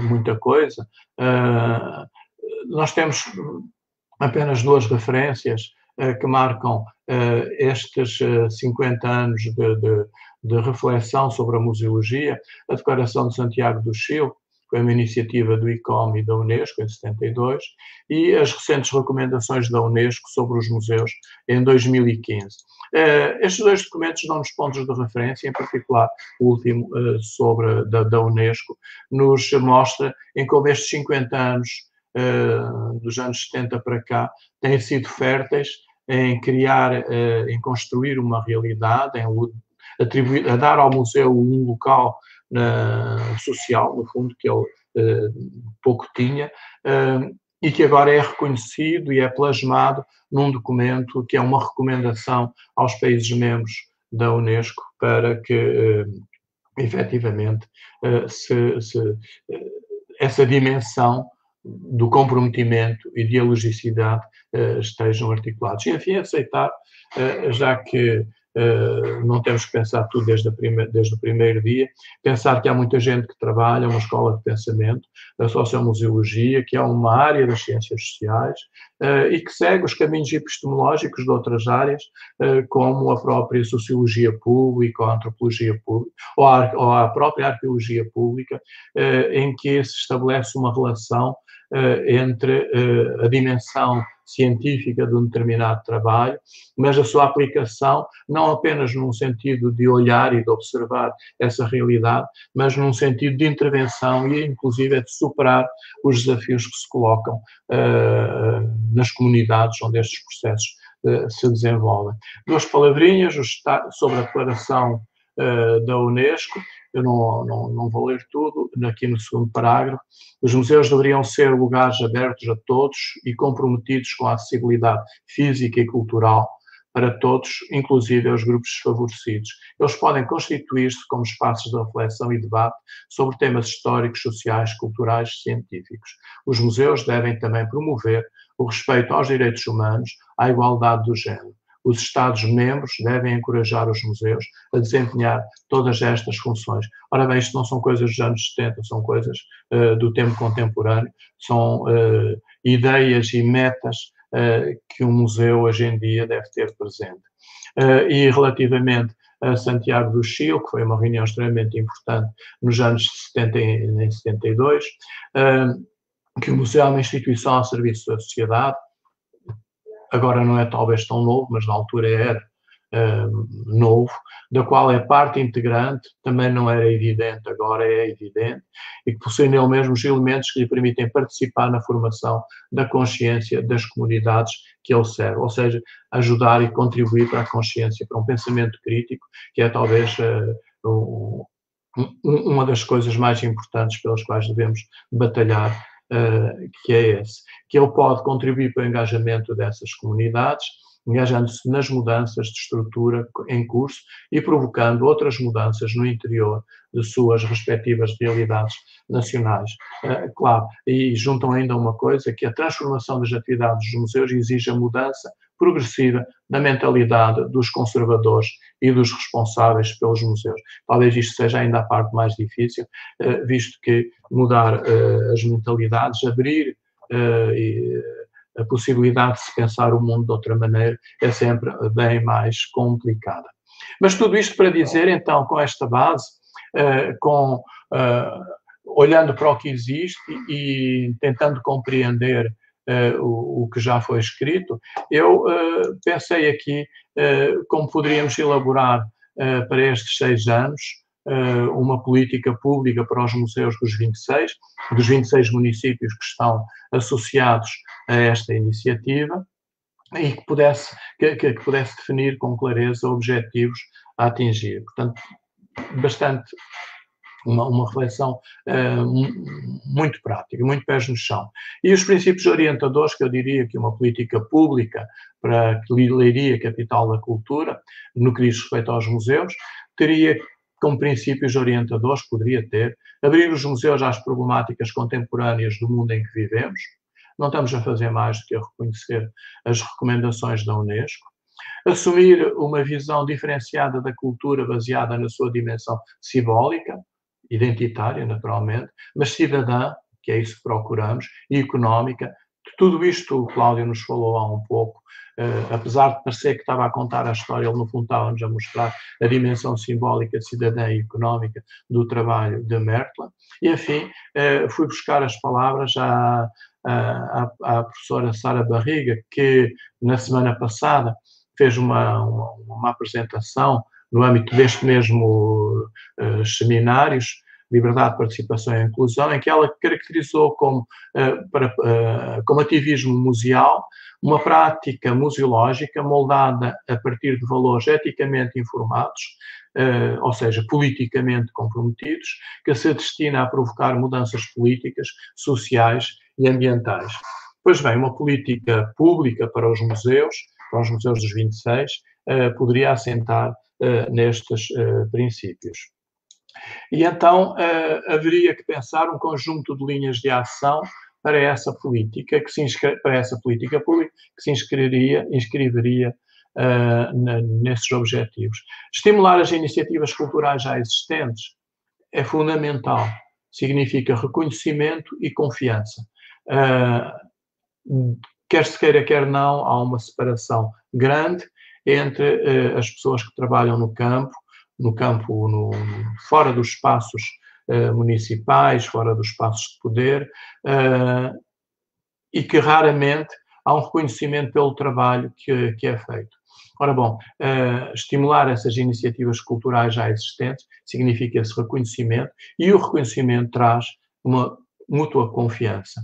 Speaker 3: muita coisa. Nós temos apenas 2 referências que marcam estes 50 anos de reflexão sobre a museologia: a Declaração de Santiago do Chile, que foi uma iniciativa do ICOM e da Unesco em 72, e as recentes recomendações da Unesco sobre os museus em 2015. Estes 2 documentos dão-nos pontos de referência, em particular o último sobre da Unesco, nos mostra em como estes 50 anos dos anos 70 para cá têm sido férteis em criar, em construir uma realidade, a dar ao museu um local social, no fundo, que ele pouco tinha, e que agora é reconhecido e é plasmado num documento que é uma recomendação aos países membros da Unesco para que, efetivamente, essa dimensão do comprometimento e de logicidade estejam articulados. E, enfim, aceitar, já que não temos que pensar tudo desde o primeiro dia, pensar que há muita gente que trabalha, uma escola de pensamento, a sociomuseologia, que é uma área das ciências sociais e que segue os caminhos epistemológicos de outras áreas, como a própria sociologia pública, ou a antropologia pública, ou a própria arqueologia pública, em que se estabelece uma relação entre a dimensão científica de um determinado trabalho, mas a sua aplicação não apenas num sentido de olhar e de observar essa realidade, mas num sentido de intervenção e, inclusive, de superar os desafios que se colocam nas comunidades onde estes processos se desenvolvem. 2 palavrinhas sobre a declaração da Unesco. Eu não vou ler tudo, aqui no segundo parágrafo. Os museus deveriam ser lugares abertos a todos e comprometidos com a acessibilidade física e cultural para todos, inclusive aos grupos desfavorecidos. Eles podem constituir-se como espaços de reflexão e debate sobre temas históricos, sociais, culturais, científicos. Os museus devem também promover o respeito aos direitos humanos, à igualdade do género. Os Estados-membros devem encorajar os museus a desempenhar todas estas funções. Ora bem, isto não são coisas dos anos 70, são coisas do tempo contemporâneo, são ideias e metas que um museu hoje em dia deve ter presente. E relativamente a Santiago do Chile, que foi uma reunião extremamente importante nos anos 70 e 72, que o museu é uma instituição ao serviço da sociedade. Agora não é talvez tão novo, mas na altura era novo, da qual é parte integrante, também não era evidente, agora é evidente, e que possui nele mesmo os elementos que lhe permitem participar na formação da consciência das comunidades que ele serve, ou seja, ajudar e contribuir para a consciência, para um pensamento crítico, que é talvez uma das coisas mais importantes pelas quais devemos batalhar, que é esse, que ele pode contribuir para o engajamento dessas comunidades, engajando-se nas mudanças de estrutura em curso e provocando outras mudanças no interior de suas respectivas realidades nacionais. Claro, e juntam ainda uma coisa, que a transformação das atividades dos museus exige a mudança progressiva na mentalidade dos conservadores e dos responsáveis pelos museus. Talvez isto seja ainda a parte mais difícil, visto que mudar as mentalidades, abrir a possibilidade de se pensar o mundo de outra maneira é sempre bem mais complicada. Mas tudo isto para dizer, então, com esta base, olhando para o que existe e tentando compreender o que já foi escrito, eu pensei aqui como poderíamos elaborar para estes 6 anos uma política pública para os museus dos 26 municípios que estão associados a esta iniciativa, e que pudesse definir com clareza objetivos a atingir. Portanto, bastante uma reflexão muito prática, muito pés no chão. E os princípios orientadores, que eu diria que uma política pública para Leiria, capital da cultura, no que diz respeito aos museus, teria como princípios orientadores, poderia ter, abrir os museus às problemáticas contemporâneas do mundo em que vivemos. Não estamos a fazer mais do que a reconhecer as recomendações da Unesco. Assumir uma visão diferenciada da cultura baseada na sua dimensão simbólica, identitária, naturalmente, mas cidadã, que é isso que procuramos, e económica. Tudo isto o Cláudio nos falou há um pouco, apesar de parecer que estava a contar a história, ele no fundo estava-nos a mostrar a dimensão simbólica, cidadã e económica do trabalho de Mertla. E, enfim, fui buscar as palavras à professora Sara Barriga, que na semana passada fez uma apresentação no âmbito deste mesmo seminários, Liberdade, Participação e Inclusão, em que ela caracterizou como ativismo museal uma prática museológica moldada a partir de valores eticamente informados, ou seja, politicamente comprometidos, que se destina a provocar mudanças políticas, sociais e ambientais. Pois bem, uma política pública para os museus dos 26, poderia assentar nestes princípios. E então haveria que pensar um conjunto de linhas de ação para essa política pública que se inscreveria nesses objetivos. Estimular as iniciativas culturais já existentes é fundamental. Significa reconhecimento e confiança. Quer se queira, quer não, há uma separação grande entre as pessoas que trabalham no campo, fora dos espaços municipais, fora dos espaços de poder, e que raramente há um reconhecimento pelo trabalho que é feito. Ora bom, estimular essas iniciativas culturais já existentes significa esse reconhecimento, e o reconhecimento traz uma mútua confiança.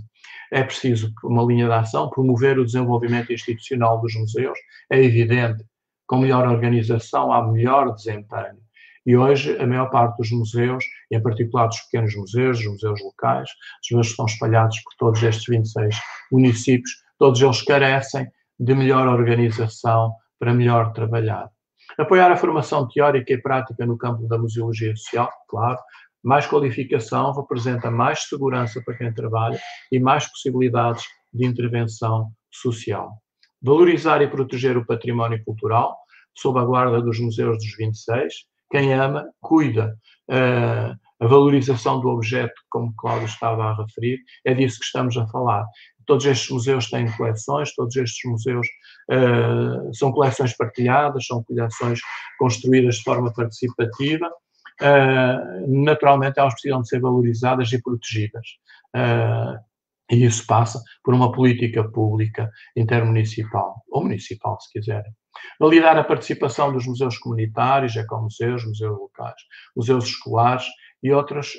Speaker 3: É preciso uma linha de ação, promover o desenvolvimento institucional dos museus, é evidente, com melhor organização há melhor desempenho. E hoje a maior parte dos museus, em particular dos pequenos museus, dos museus locais, os museus que estão espalhados por todos estes 26 municípios, todos eles carecem de melhor organização para melhor trabalhar. Apoiar a formação teórica e prática no campo da museologia social, claro. Mais qualificação representa mais segurança para quem trabalha e mais possibilidades de intervenção social. Valorizar e proteger o património cultural, sob a guarda dos museus dos 26. Quem ama, cuida. A valorização do objeto, como Cláudio estava a referir, é disso que estamos a falar. Todos estes museus têm coleções, todos estes museus são coleções partilhadas, são coleções construídas de forma participativa. Naturalmente elas precisam de ser valorizadas e protegidas. E isso passa por uma política pública intermunicipal, ou municipal, se quiserem. Validar a participação dos museus comunitários, ecomuseus, museus locais, museus escolares e outras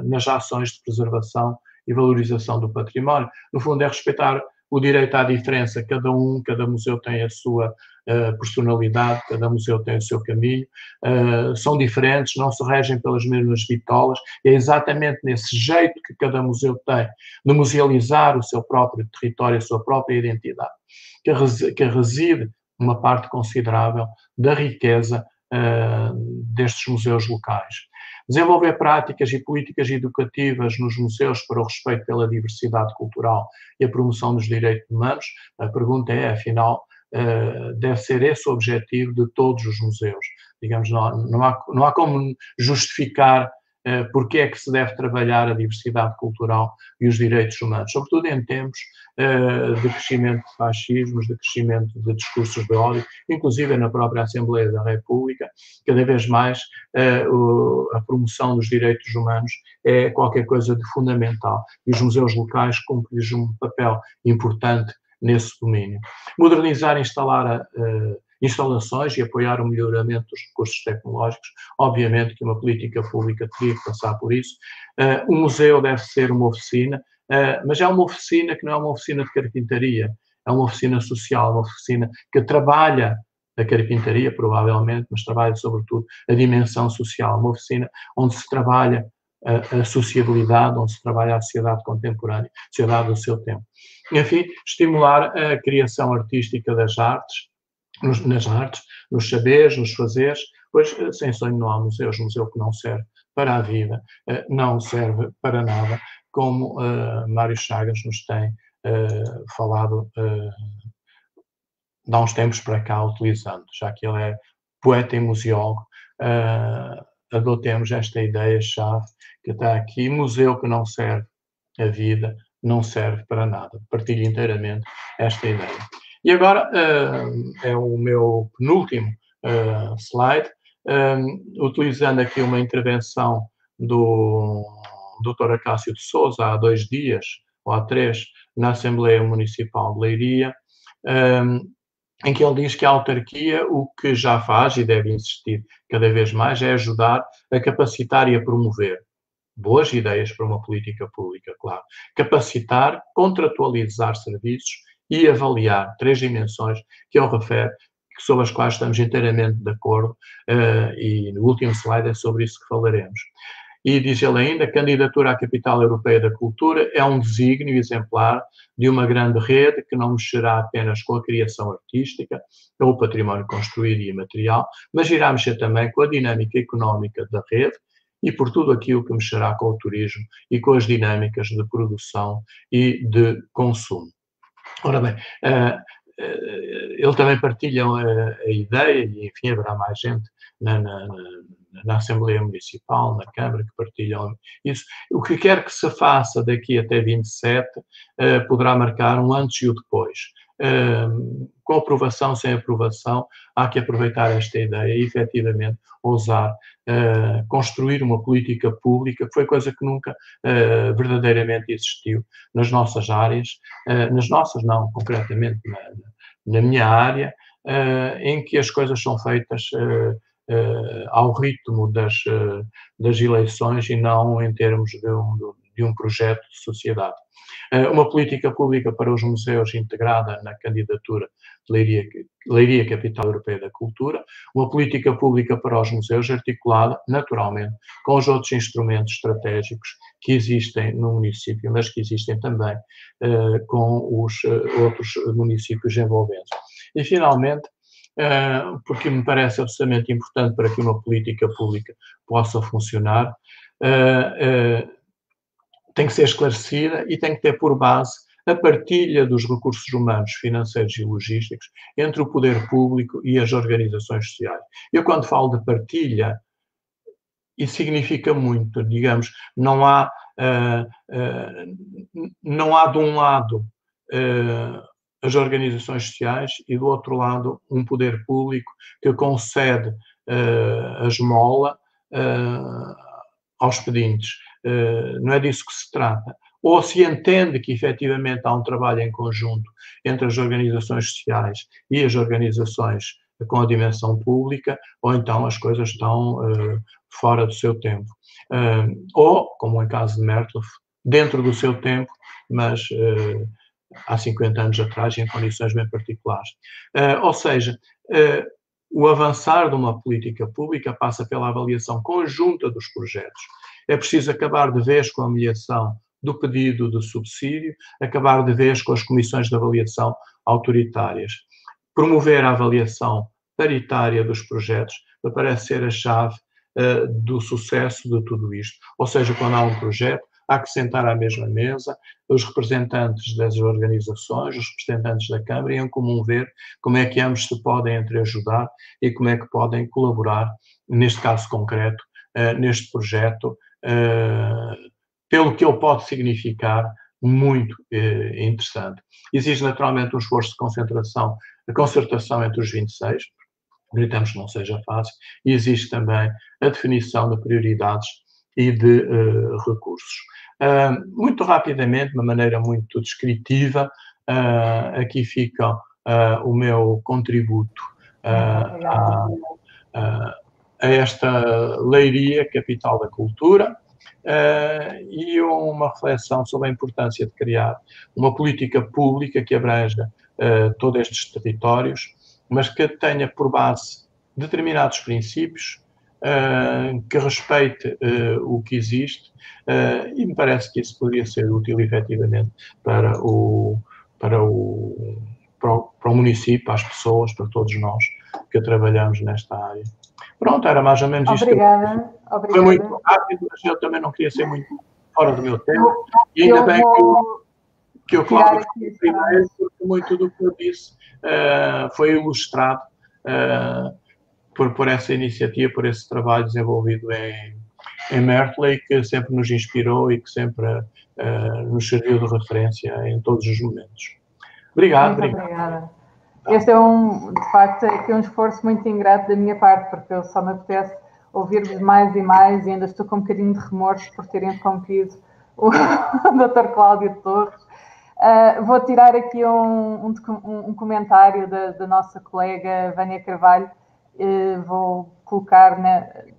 Speaker 3: nas ações de preservação e valorização do património. No fundo, é respeitar o direito à diferença. Cada museu tem a sua personalidade, cada museu tem o seu caminho, são diferentes, não se regem pelas mesmas bitolas. É exatamente nesse jeito que cada museu tem de musealizar o seu próprio território, a sua própria identidade, que reside uma parte considerável da riqueza destes museus locais. Desenvolver práticas e políticas educativas nos museus para o respeito pela diversidade cultural e a promoção dos direitos humanos. A pergunta é, afinal, deve ser esse o objetivo de todos os museus. Digamos, não há como justificar porque é que se deve trabalhar a diversidade cultural e os direitos humanos, sobretudo em tempos de crescimento de fascismos, de crescimento de discursos de ódio, inclusive na própria Assembleia da República. Cada vez mais a promoção dos direitos humanos é qualquer coisa de fundamental, e os museus locais cumprem um papel importante nesse domínio. Modernizar e instalar instalações e apoiar o melhoramento dos recursos tecnológicos. Obviamente que uma política pública teria que passar por isso. O museu deve ser uma oficina, mas é uma oficina que não é uma oficina de carpintaria, é uma oficina social, uma oficina que trabalha a carpintaria, provavelmente, mas trabalha sobretudo a dimensão social, uma oficina onde se trabalha a sociabilidade, onde se trabalha a sociedade contemporânea, a sociedade do seu tempo. Enfim, estimular a criação artística das artes, nas artes, nos saberes, nos fazeres, pois sem sonho não há museus, museu que não serve para a vida, não serve para nada, como Mário Chagas nos tem falado de há uns tempos para cá, utilizando, já que ele é poeta e museólogo, adotemos esta ideia-chave que está aqui: museu que não serve a vida, não serve para nada. Partilho inteiramente esta ideia. E agora é o meu penúltimo slide, utilizando aqui uma intervenção do Dr. Acácio de Sousa há 2 dias, ou há 3, na Assembleia Municipal de Leiria, em que ele diz que a autarquia o que já faz, e deve insistir cada vez mais, é ajudar a capacitar e a promover boas ideias para uma política pública, claro. Capacitar, contratualizar serviços e avaliar 3 dimensões que ele refere, sobre as quais estamos inteiramente de acordo, e no último slide é sobre isso que falaremos. E diz ele ainda: a candidatura à Capital Europeia da Cultura é um desígnio exemplar de uma grande rede que não mexerá apenas com a criação artística ou o património construído e imaterial, mas irá mexer também com a dinâmica económica da rede e por tudo aquilo que mexerá com o turismo e com as dinâmicas de produção e de consumo. Ora bem, ele também partilha a ideia, e enfim, haverá mais gente na Assembleia Municipal, na Câmara, que partilham isso. O que quer que se faça daqui até 27 poderá marcar um antes e o depois. Com aprovação, sem aprovação, há que aproveitar esta ideia e, efetivamente, ousar construir uma política pública, que foi coisa que nunca verdadeiramente existiu nas nossas áreas, nas nossas não, concretamente na minha área, em que as coisas são feitas ao ritmo das eleições e não em termos de um projeto de sociedade. Uma política pública para os museus integrada na candidatura de Leiria Capital Europeia da Cultura, uma política pública para os museus articulada, naturalmente, com os outros instrumentos estratégicos que existem no município, mas que existem também com os outros municípios envolventes. E, finalmente, porque me parece absolutamente importante para que uma política pública possa funcionar, tem que ser esclarecida e tem que ter por base a partilha dos recursos humanos, financeiros e logísticos entre o poder público e as organizações sociais. Eu, quando falo de partilha, isso significa muito, digamos, não há de um lado as organizações sociais e do outro lado um poder público que concede a esmola aos pedintes. Não é disso que se trata. Ou se entende que efetivamente há um trabalho em conjunto entre as organizações sociais e as organizações com a dimensão pública, ou então as coisas estão fora do seu tempo. Ou, como em caso de Mertloff, dentro do seu tempo, mas há 50 anos atrás, em condições bem particulares. Ou seja, o avançar de uma política pública passa pela avaliação conjunta dos projetos. É preciso acabar de vez com a humilhação do pedido de subsídio, acabar de vez com as comissões de avaliação autoritárias. Promover a avaliação paritária dos projetos me parece ser a chave do sucesso de tudo isto. Ou seja, quando há um projeto, há que sentar à mesma mesa os representantes das organizações, os representantes da Câmara, e em comum ver como é que ambos se podem entreajudar e como é que podem colaborar, neste caso concreto, neste projeto, pelo que ele pode significar muito interessante. Exige naturalmente um esforço de concertação entre os 26, gritamos que não seja fácil, e existe também a definição de prioridades e de recursos. Muito rapidamente, de uma maneira muito descritiva, aqui fica o meu contributo a esta Leiria, capital da cultura, e uma reflexão sobre a importância de criar uma política pública que abranja todos estes territórios, mas que tenha por base determinados princípios, que respeite o que existe, e me parece que isso poderia ser útil, efetivamente, para o município, para as pessoas, para todos nós que trabalhamos nesta área. Pronto, era mais ou menos isto.
Speaker 1: Obrigada.
Speaker 3: Foi muito rápido, mas eu também não queria ser muito fora do meu tempo. E ainda bem que o Cláudio foi primeiro, porque muito do que eu disse foi ilustrado por essa iniciativa, por esse trabalho desenvolvido em Mertley, que sempre nos inspirou e que sempre nos serviu de referência em todos os momentos. Obrigado.
Speaker 1: Obrigada. Este é de facto, aqui um esforço muito ingrato da minha parte, porque eu só me apetece ouvir-vos mais e mais, e ainda estou com um bocadinho de remorso por terem interrompido o Dr. Cláudio Torres. Vou tirar aqui um comentário da nossa colega Vânia Carvalho. Vou colocar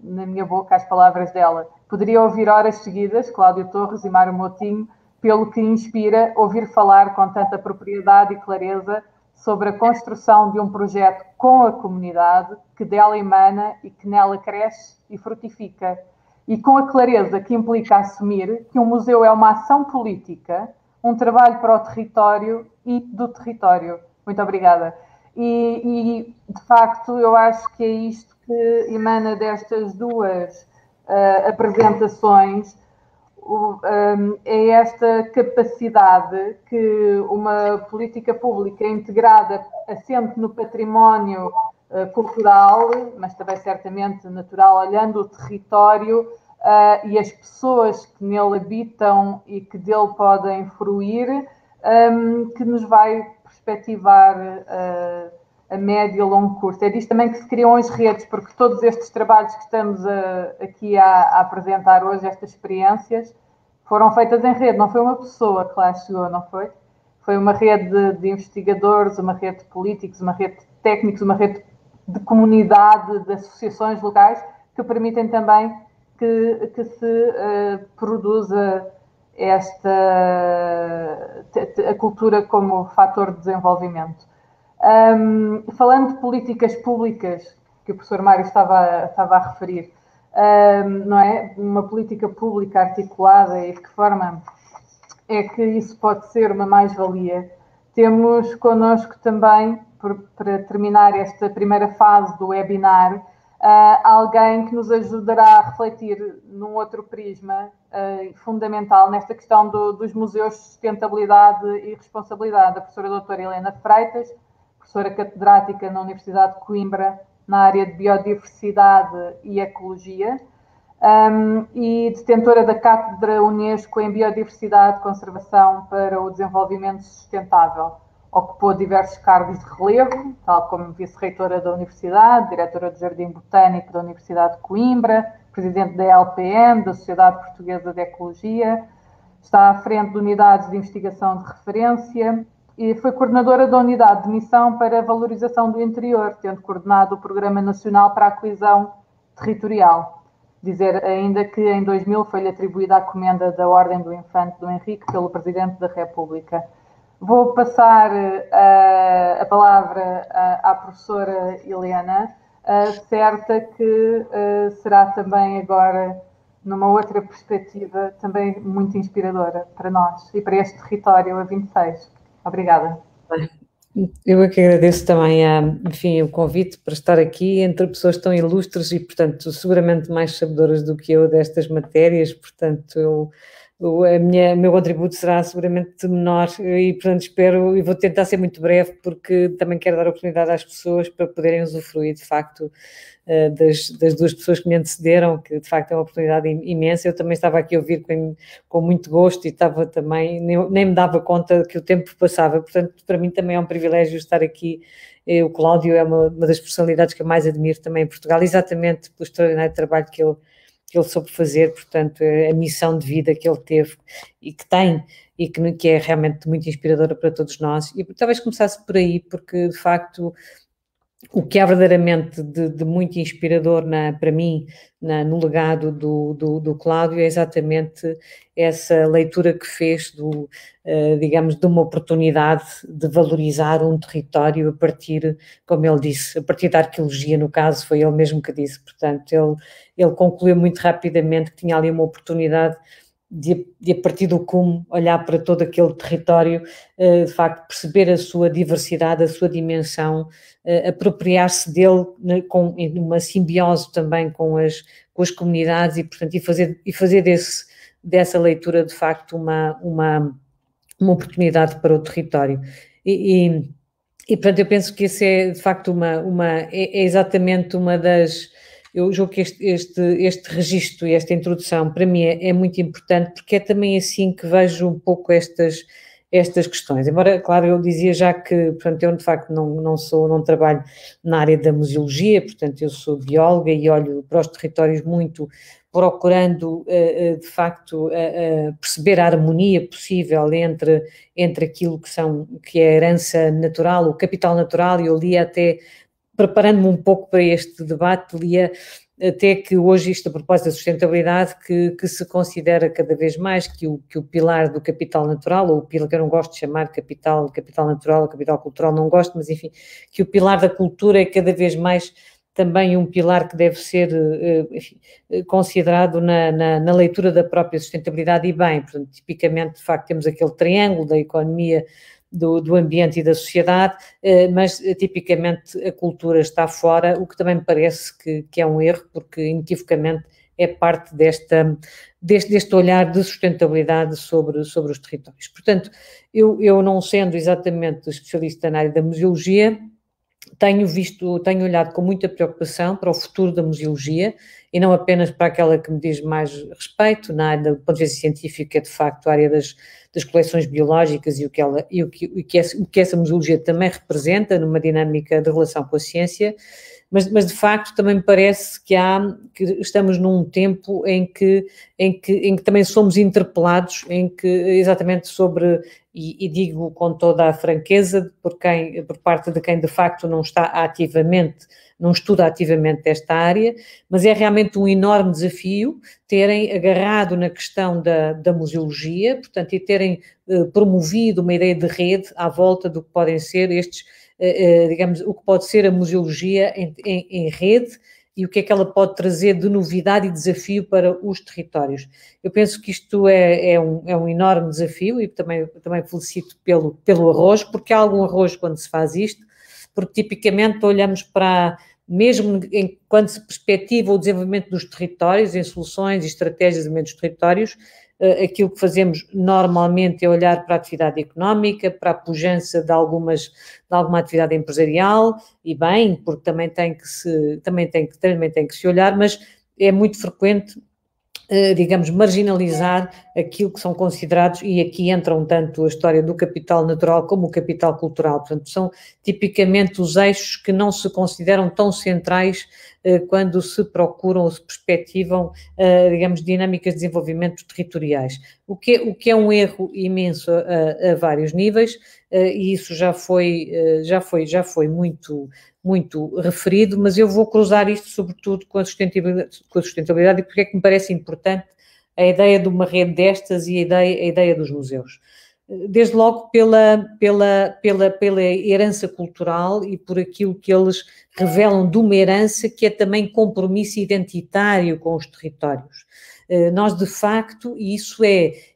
Speaker 1: na minha boca as palavras dela. Poderia ouvir horas seguidas Cláudio Torres e Mário Moutinho, pelo que inspira ouvir falar com tanta propriedade e clareza sobre a construção de um projeto com a comunidade, que dela emana e que nela cresce e frutifica. E com a clareza que implica assumir que um museu é uma ação política, um trabalho para o território e do território. Muito obrigada. E de facto, eu acho que é isto que emana destas duas apresentações, é esta capacidade que uma política pública integrada, assente no património cultural, mas também certamente natural, olhando o território e as pessoas que nele habitam e que dele podem fruir, que nos vai perspectivar a médio e longo curso. É disto também que se criam as redes, porque todos estes trabalhos que estamos aqui a apresentar hoje, estas experiências, foram feitas em rede. Não foi uma pessoa que lá chegou, não foi? Foi uma rede de investigadores, uma rede de políticos, uma rede de técnicos, uma rede de comunidade, de associações locais, que permitem também que se produza a cultura como fator de desenvolvimento. Falando de políticas públicas, que o professor Mário estava a referir, não é? Uma política pública articulada, e de que forma é que isso pode ser uma mais-valia? Temos connosco também, para terminar esta primeira fase do webinar, alguém que nos ajudará a refletir num outro prisma fundamental nesta questão dos museus de sustentabilidade e responsabilidade. A professora doutora Helena Freitas, professora catedrática na Universidade de Coimbra, na área de Biodiversidade e Ecologia, e detentora da Cátedra Unesco em Biodiversidade e Conservação para o Desenvolvimento Sustentável. Ocupou diversos cargos de relevo, tal como vice-reitora da Universidade, diretora do Jardim Botânico da Universidade de Coimbra, presidente da LPM, da Sociedade Portuguesa de Ecologia, está à frente de unidades de investigação de referência e foi coordenadora da Unidade de Missão para a Valorização do Interior, tendo coordenado o Programa Nacional para a Coesão Territorial. Dizer ainda que em 2000 foi-lhe atribuída a comenda da Ordem do Infante Dom Henrique pelo Presidente da República. Vou passar a palavra à professora Helena, certa que será também agora, numa outra perspectiva, também muito inspiradora para nós e para este território a 26. Obrigada.
Speaker 4: Eu é que agradeço também, enfim, o convite para estar aqui entre pessoas tão ilustres e, portanto, seguramente mais sabedoras do que eu destas matérias, portanto, o meu contributo será seguramente menor e, portanto, espero e vou tentar ser muito breve porque também quero dar oportunidade às pessoas para poderem usufruir, de facto, das duas pessoas que me antecederam, que de facto é uma oportunidade imensa. Eu também estava aqui a ouvir com muito gosto e estava também, nem me dava conta que o tempo passava, portanto, para mim também é um privilégio estar aqui. O Cláudio é uma das personalidades que eu mais admiro também em Portugal, exatamente pelo extraordinário trabalho que ele soube fazer, portanto, a missão de vida que ele teve e que tem, e que é realmente muito inspiradora para todos nós. E talvez começasse por aí, porque, de facto, o que é verdadeiramente de muito inspirador para mim no legado do Cláudio é exatamente essa leitura que fez digamos, de uma oportunidade de valorizar um território a partir, como ele disse, a partir da arqueologia, no caso, foi ele mesmo que disse. Portanto, ele concluiu muito rapidamente que tinha ali uma oportunidade de a partir do cume olhar para todo aquele território, de facto perceber a sua diversidade, a sua dimensão, apropriar-se dele com uma simbiose também com as comunidades e, portanto, e fazer dessa leitura de facto uma oportunidade para o território. E portanto eu penso que esse é de facto é exatamente uma das... Eu julgo que este registro e esta introdução para mim é muito importante, porque é também assim que vejo um pouco estas questões. Embora, claro, eu dizia já que, portanto, eu de facto não trabalho na área da museologia, portanto eu sou bióloga e olho para os territórios muito procurando, de facto, perceber a harmonia possível entre aquilo que é a herança natural, o capital natural, e eu li até... Preparando-me um pouco para este debate, lia até que hoje isto, a propósito da sustentabilidade, que se considera cada vez mais que o pilar do capital natural, ou o pilar que eu não gosto de chamar capital natural, capital cultural, não gosto, mas enfim, que o pilar da cultura é cada vez mais também um pilar que deve ser enfim, considerado na leitura da própria sustentabilidade e bem. Portanto, tipicamente, de facto, temos aquele triângulo da economia, do ambiente e da sociedade, mas tipicamente a cultura está fora, o que também me parece que é um erro, porque inequivocamente é parte deste olhar de sustentabilidade sobre os territórios. Portanto, eu não sendo exatamente especialista na área da museologia, tenho olhado com muita preocupação para o futuro da museologia e não apenas para aquela que me diz mais respeito, na área, do ponto de vista científico, que é de facto a área das coleções biológicas e o que essa museologia também representa numa dinâmica de relação com a ciência, mas de facto também me parece que estamos num tempo em que também somos interpelados, exatamente sobre, e digo com toda a franqueza, por parte de quem de facto não estuda ativamente esta área, mas é realmente um enorme desafio terem agarrado na questão da museologia, portanto, e terem promovido uma ideia de rede à volta do que podem ser digamos, o que pode ser a museologia em rede e o que é que ela pode trazer de novidade e desafio para os territórios. Eu penso que isto é um enorme desafio e também felicito pelo arrojo, porque há algum arrojo quando se faz isto, porque tipicamente olhamos para, mesmo quando se perspectiva o desenvolvimento dos territórios, em soluções e estratégias de desenvolvimento dos territórios, aquilo que fazemos normalmente é olhar para a atividade económica, para a pujança de alguma atividade empresarial, e bem, porque também tem que se olhar, mas é muito frequente, digamos, marginalizar aquilo que são considerados, e aqui entram tanto a história do capital natural como o capital cultural. Portanto, são tipicamente os eixos que não se consideram tão centrais quando se procuram ou se perspectivam, digamos, dinâmicas de desenvolvimento territoriais. O que é um erro imenso a vários níveis, e isso já foi muito referido, mas eu vou cruzar isto sobretudo com a sustentabilidade, e porque é que me parece importante a ideia de uma rede destas e a ideia dos museus. Desde logo pela herança cultural e por aquilo que eles revelam de uma herança que é também compromisso identitário com os territórios. Nós, de facto,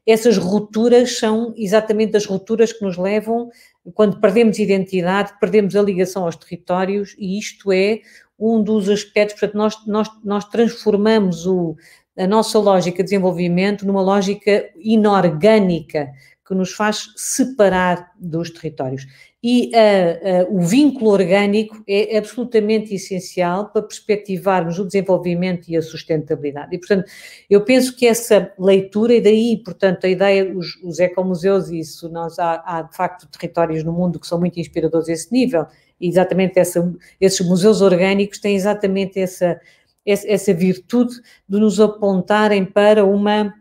Speaker 4: essas rupturas são exatamente as rupturas que nos levam, quando perdemos identidade, perdemos a ligação aos territórios, e isto é um dos aspectos. Portanto, nós transformamos a nossa lógica de desenvolvimento numa lógica inorgânica, que nos faz separar dos territórios. E o vínculo orgânico é absolutamente essencial para perspectivarmos o desenvolvimento e a sustentabilidade. E, portanto, eu penso que essa leitura, e daí, portanto, a ideia, os ecomuseus, e isso, há de facto territórios no mundo que são muito inspiradores a esse nível, e exatamente esses museus orgânicos têm exatamente essa virtude de nos apontarem para uma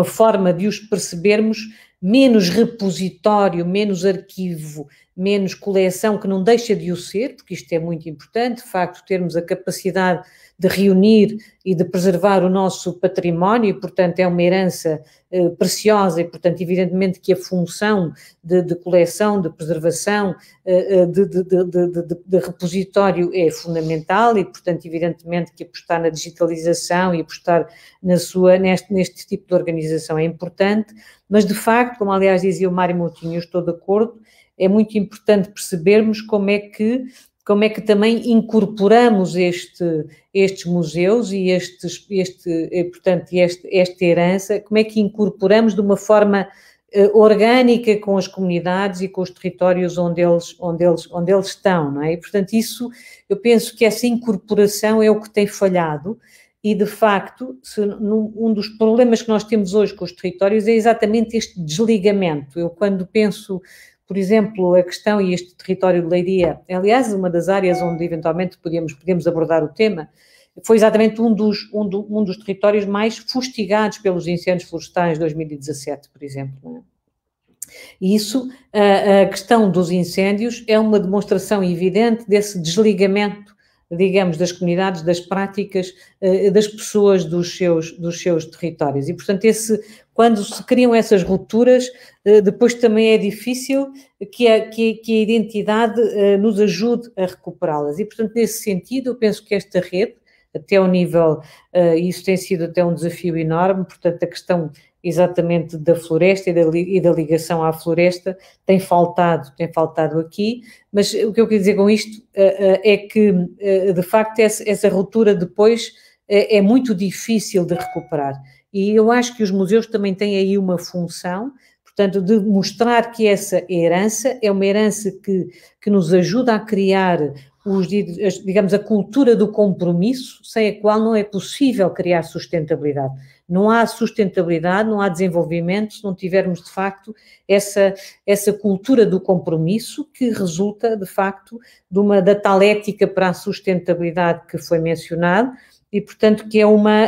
Speaker 4: forma de os percebermos menos repositório, menos arquivo, menos coleção, que não deixa de o ser, porque isto é muito importante, de facto, termos a capacidade de reunir e de preservar o nosso património, e, portanto, é uma herança preciosa e, portanto, evidentemente que a função de coleção, de preservação, de repositório é fundamental e, portanto, evidentemente que apostar na digitalização e apostar neste tipo de organização é importante, mas, de facto, como aliás dizia o Mário Moutinho, eu estou de acordo, é muito importante percebermos como é que também incorporamos estes museus e portanto, esta herança, como é que incorporamos de uma forma orgânica com as comunidades e com os territórios onde eles estão, não é? E, portanto, isso, eu penso que essa incorporação é o que tem falhado e, de facto, um dos problemas que nós temos hoje com os territórios é exatamente este desligamento. Eu, quando penso, por exemplo, a questão e este território de Leiria, aliás, uma das áreas onde eventualmente podemos abordar o tema, foi exatamente um dos territórios mais fustigados pelos incêndios florestais de 2017, por exemplo. Não é? E isso, a questão dos incêndios é uma demonstração evidente desse desligamento, digamos, das comunidades, das práticas, das pessoas dos seus territórios. E, portanto, quando se criam essas rupturas, depois também é difícil que a identidade nos ajude a recuperá-las. E, portanto, nesse sentido, eu penso que esta rede, até ao nível, isso tem sido até um desafio enorme, portanto, a questão exatamente da floresta e da ligação à floresta tem faltado aqui, mas o que eu quero dizer com isto é que, de facto, essa ruptura depois é muito difícil de recuperar. E eu acho que os museus também têm aí uma função, portanto, de mostrar que essa herança é uma herança que nos ajuda a criar digamos, a cultura do compromisso, sem a qual não é possível criar sustentabilidade. Não há sustentabilidade, não há desenvolvimento se não tivermos, de facto, essa cultura do compromisso que resulta, de facto, da tal ética para a sustentabilidade que foi mencionado e, portanto,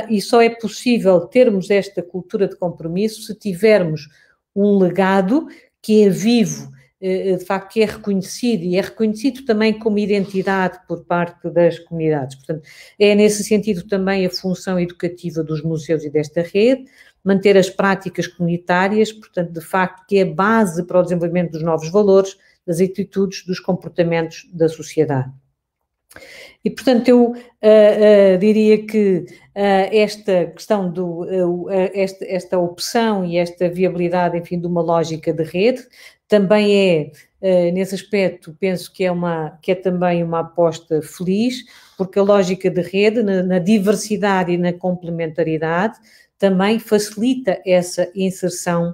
Speaker 4: e só é possível termos esta cultura de compromisso se tivermos um legado que é vivo, de facto, que é reconhecido e é reconhecido também como identidade por parte das comunidades. Portanto, é nesse sentido também a função educativa dos museus e desta rede, manter as práticas comunitárias, portanto, de facto, que é a base para o desenvolvimento dos novos valores, das atitudes, dos comportamentos da sociedade. E, portanto, eu diria que esta questão esta opção e esta viabilidade, enfim, de uma lógica de rede, também nesse aspecto, penso que é também uma aposta feliz, porque a lógica de rede, na diversidade e na complementaridade, também facilita essa inserção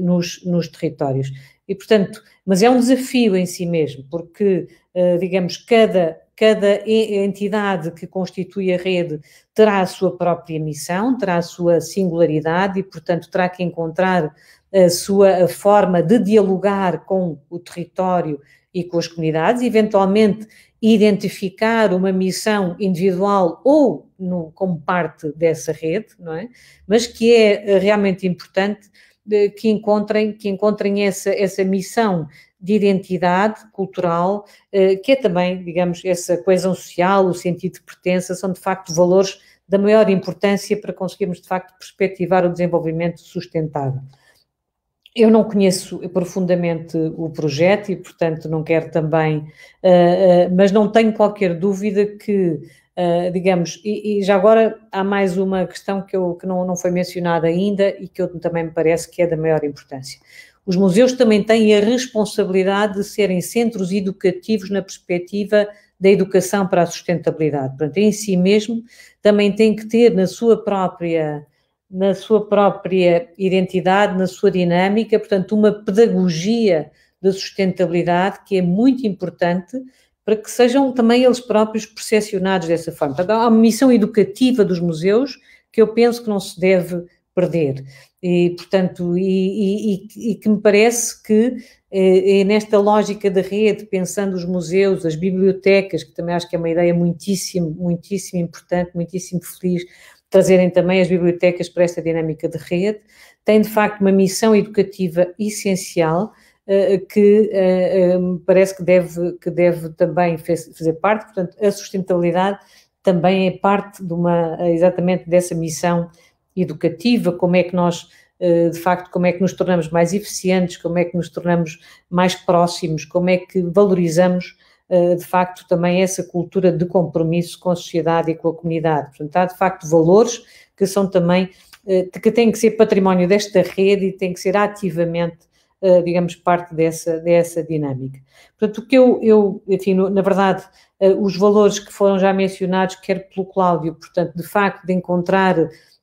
Speaker 4: nos territórios. E, portanto, mas é um desafio em si mesmo, porque, digamos, cada entidade que constitui a rede terá a sua própria missão, terá a sua singularidade e, portanto, terá que encontrar a sua forma de dialogar com o território e com as comunidades, eventualmente identificar uma missão individual ou como parte dessa rede, não é? Mas que é realmente importante que encontrem essa missão de identidade cultural, que é também, digamos, essa coesão social, o sentido de pertença, são de facto valores da maior importância para conseguirmos de facto perspectivar o desenvolvimento sustentável. Eu não conheço profundamente o projeto e, portanto, não quero também, mas não tenho qualquer dúvida que, digamos, e já agora há mais uma questão que não foi mencionada ainda e que também me parece que é da maior importância. Os museus também têm a responsabilidade de serem centros educativos na perspectiva da educação para a sustentabilidade. Portanto, em si mesmo, também têm que ter na sua própria identidade, na sua dinâmica, portanto, uma pedagogia da sustentabilidade que é muito importante para que sejam também eles próprios percepcionados dessa forma. Portanto, há uma missão educativa dos museus que eu penso que não se deve perder. E, portanto, e que me parece que nesta lógica da rede, pensando os museus, as bibliotecas, que também acho que é uma ideia muitíssimo, muitíssimo importante, muitíssimo feliz, trazerem também as bibliotecas para esta dinâmica de rede, tem de facto uma missão educativa essencial que parece que deve também fazer parte. Portanto, a sustentabilidade também é parte exatamente dessa missão educativa. Como é que nós, de facto, como é que nos tornamos mais eficientes, como é que nos tornamos mais próximos, como é que valorizamos, de facto, também essa cultura de compromisso com a sociedade e com a comunidade. Portanto, há, de facto, valores que são também, que têm que ser património desta rede e têm que ser ativamente, digamos, parte dessa dinâmica. Portanto, o que enfim, na verdade, os valores que foram já mencionados, quer pelo Cláudio, portanto, de facto, de encontrar,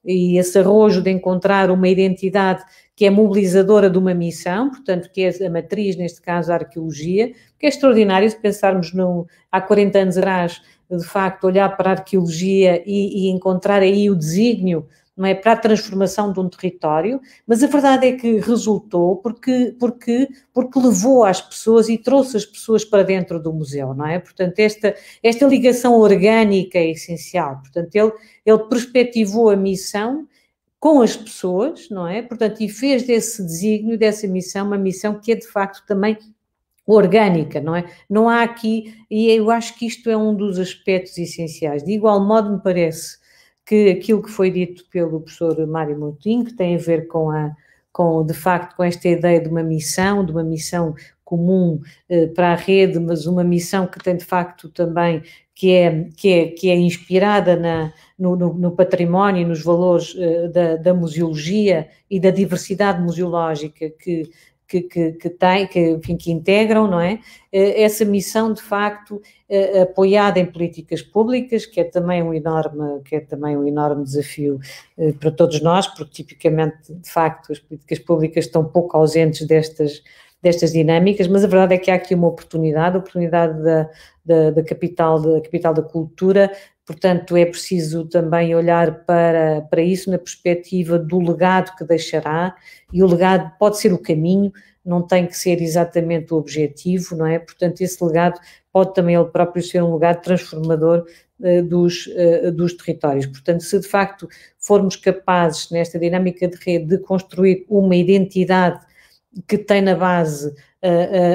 Speaker 4: e esse arrojo de encontrar uma identidade que é mobilizadora de uma missão, portanto, que é a matriz, neste caso, a arqueologia, que é extraordinário se pensarmos há 40 anos atrás, de facto, olhar para a arqueologia e encontrar aí o desígnio, não é, para a transformação de um território, mas a verdade é que resultou porque levou às pessoas e trouxe as pessoas para dentro do museu, não é? Portanto, esta ligação orgânica é essencial. Portanto, ele perspectivou a missão com as pessoas, não é? Portanto, e fez desse desígnio, dessa missão, uma missão que é, de facto, também orgânica, não é? Não há aqui, e eu acho que isto é um dos aspectos essenciais. De igual modo, me parece que aquilo que foi dito pelo professor Mário Moutinho, que tem a ver de facto, com esta ideia de uma missão comum para a rede, mas uma missão que tem, de facto, também, que é inspirada no património e nos valores da museologia e da diversidade museológica que integram, não é? Essa missão, de facto, apoiada em políticas públicas, que é também um enorme desafio para todos nós, porque tipicamente, de facto, as políticas públicas estão pouco ausentes destas dinâmicas, mas a verdade é que há aqui uma oportunidade da capital da cultura. Portanto, é preciso também olhar para isso na perspectiva do legado que deixará, e o legado pode ser o caminho, não tem que ser exatamente o objetivo, não é? Portanto, esse legado pode também ele próprio ser um legado transformador dos territórios. Portanto, se de facto formos capazes, nesta dinâmica de rede, de construir uma identidade que tem na base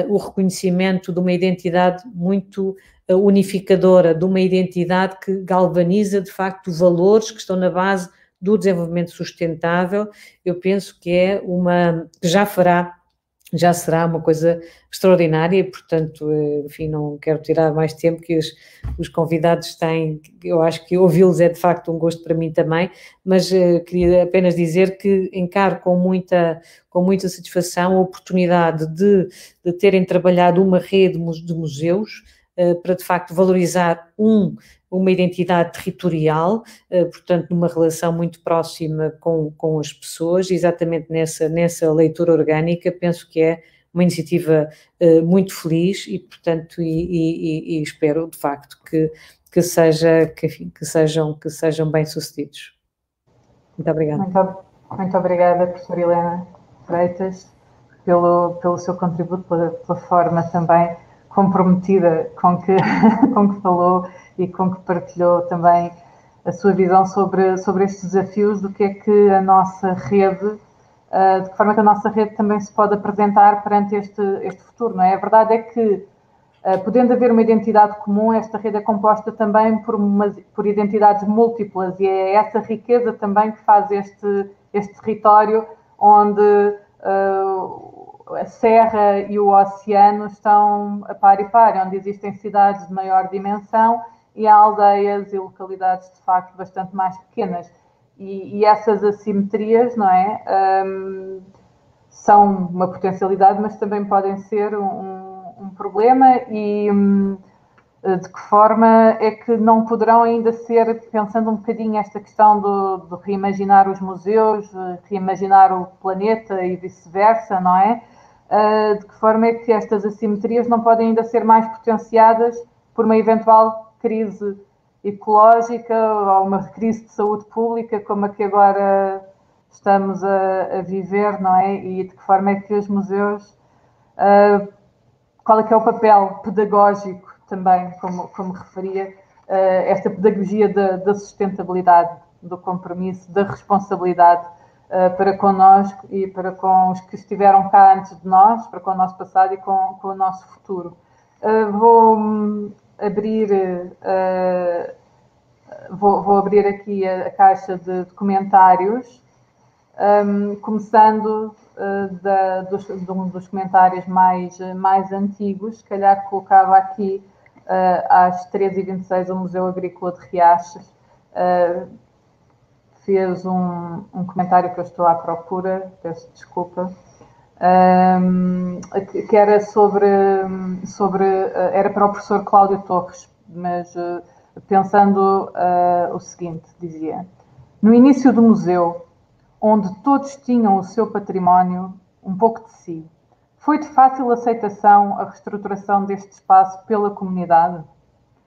Speaker 4: o reconhecimento de uma identidade muito unificadora, de uma identidade que galvaniza, de facto, valores que estão na base do desenvolvimento sustentável, eu penso que já será uma coisa extraordinária e, portanto, enfim, não quero tirar mais tempo que os convidados têm, eu acho que ouvi-los é de facto um gosto para mim também, mas queria apenas dizer que encaro com muita satisfação a oportunidade de terem trabalhado uma rede de museus para, de facto, valorizar uma identidade territorial, portanto, numa relação muito próxima com as pessoas, exatamente nessa leitura orgânica. Penso que é uma iniciativa muito feliz e, portanto, e espero, de facto, que sejam bem-sucedidos. Muito obrigada.
Speaker 1: Muito obrigada, professora Helena Freitas, pelo seu contributo, pela forma também comprometida com que falou e com que partilhou também a sua visão sobre estes desafios, do que é que a nossa rede, de que forma que a nossa rede também se pode apresentar perante este futuro, não é? A verdade é que, podendo haver uma identidade comum, esta rede é composta também por identidades múltiplas, e é essa riqueza também que faz este território onde a serra e o oceano estão a par e par, onde existem cidades de maior dimensão e há aldeias e localidades, de facto, bastante mais pequenas. E essas assimetrias, não é, são uma potencialidade, mas também podem ser um problema, e de que forma é que não poderão ainda ser, pensando um bocadinho esta questão de reimaginar os museus, reimaginar o planeta e vice-versa, não é? De que forma é que estas assimetrias não podem ainda ser mais potenciadas por uma eventual crise ecológica ou uma crise de saúde pública, como a que agora estamos a viver, não é? E de que forma é que os museus, qual é que é o papel pedagógico também, como referia, esta pedagogia da sustentabilidade, do compromisso, da responsabilidade para connosco e para com os que estiveram cá antes de nós, para com o nosso passado e com o nosso futuro. Vou abrir aqui a caixa de comentários, começando de um dos comentários mais antigos. Se calhar colocava aqui às 13h26 o Museu Agrícola de Riaches fez um comentário que eu estou à procura, peço desculpa, que era era para o professor Cláudio Torres, mas pensando o seguinte, dizia: no início do museu, onde todos tinham o seu património, um pouco de si, foi de fácil aceitação a reestruturação deste espaço pela comunidade?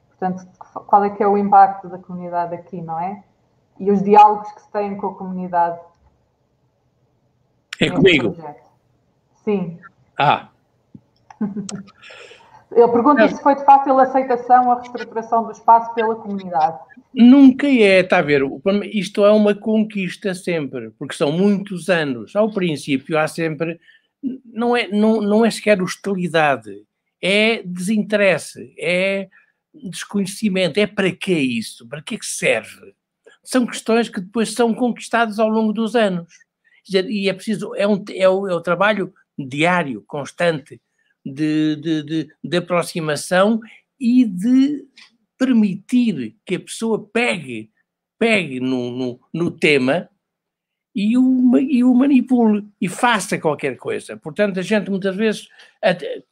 Speaker 1: Portanto, qual é que é o impacto da comunidade aqui, não é? E os diálogos que se têm com a comunidade.
Speaker 2: É comigo?
Speaker 1: Projeto. Sim.
Speaker 2: Ah.
Speaker 1: Eu pergunto se foi de fácil aceitação a reestruturação do espaço pela comunidade.
Speaker 2: Nunca é, está a ver, isto é uma conquista sempre, porque são muitos anos. Ao princípio há sempre, não é sequer hostilidade, é desinteresse, é desconhecimento, é para que isso? Para que é que serve? São questões que depois são conquistadas ao longo dos anos. E é preciso, é o trabalho diário, constante, de aproximação e de permitir que a pessoa pegue no tema e o manipule e faça qualquer coisa. Portanto, a gente muitas vezes,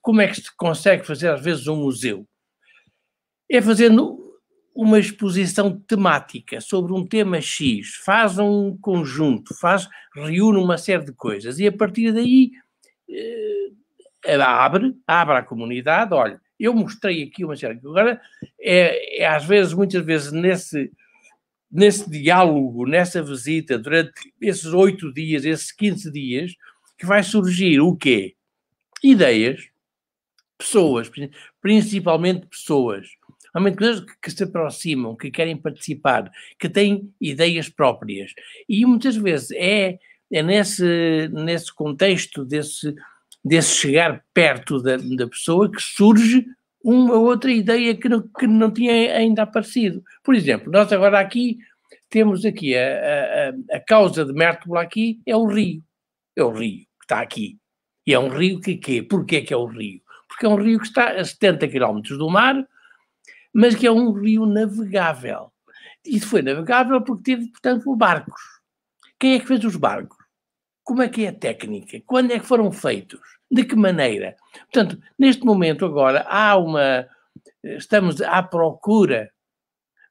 Speaker 2: como é que se consegue fazer às vezes um museu? É fazendo uma exposição temática sobre um tema X, faz um conjunto, reúne uma série de coisas e a partir daí abre à comunidade. Olha, eu mostrei aqui uma série, agora às vezes, muitas vezes nesse diálogo, nessa visita, durante esses 8 dias, esses 15 dias, que vai surgir o quê? Ideias, pessoas, principalmente pessoas, que se aproximam, que querem participar, que têm ideias próprias. E muitas vezes é nesse contexto desse chegar perto da pessoa que surge uma outra ideia que não tinha ainda aparecido. Por exemplo, nós agora aqui temos aqui a causa de Mértola aqui é o rio. É o rio que está aqui. E é um rio que porquê que é o rio? Porque é um rio que está a 70 km do mar, mas que é um rio navegável. E foi navegável porque teve, portanto, barcos. Quem é que fez os barcos? Como é que é a técnica? Quando é que foram feitos? De que maneira? Portanto, neste momento agora estamos à procura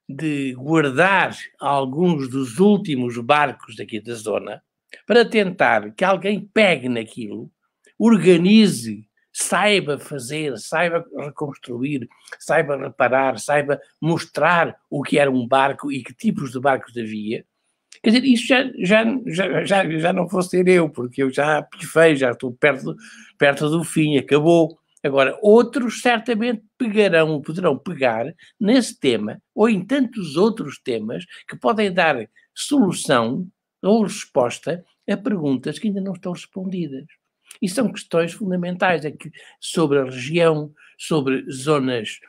Speaker 2: de guardar alguns dos últimos barcos daqui da zona para tentar que alguém pegue naquilo, organize, saiba fazer, saiba reconstruir, saiba reparar, saiba mostrar o que era um barco e que tipos de barcos havia. Quer dizer, isso já não vou ser eu, porque eu já pifei, já estou perto do fim, acabou. Agora, outros certamente poderão pegar nesse tema, ou em tantos outros temas, que podem dar solução ou resposta a perguntas que ainda não estão respondidas. E são questões fundamentais sobre a região, sobre zonas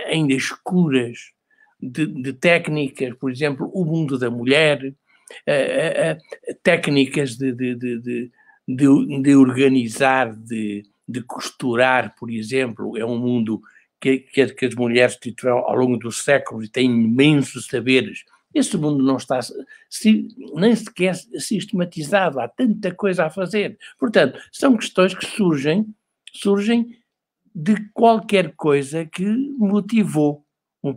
Speaker 2: ainda escuras, de técnicas, por exemplo, o mundo da mulher, técnicas de organizar, de costurar, por exemplo, é um mundo que as mulheres tiveram ao longo dos séculos e têm imensos saberes. Esse mundo não está nem sequer sistematizado, há tanta coisa a fazer. Portanto, são questões que surgem de qualquer coisa que motivou uma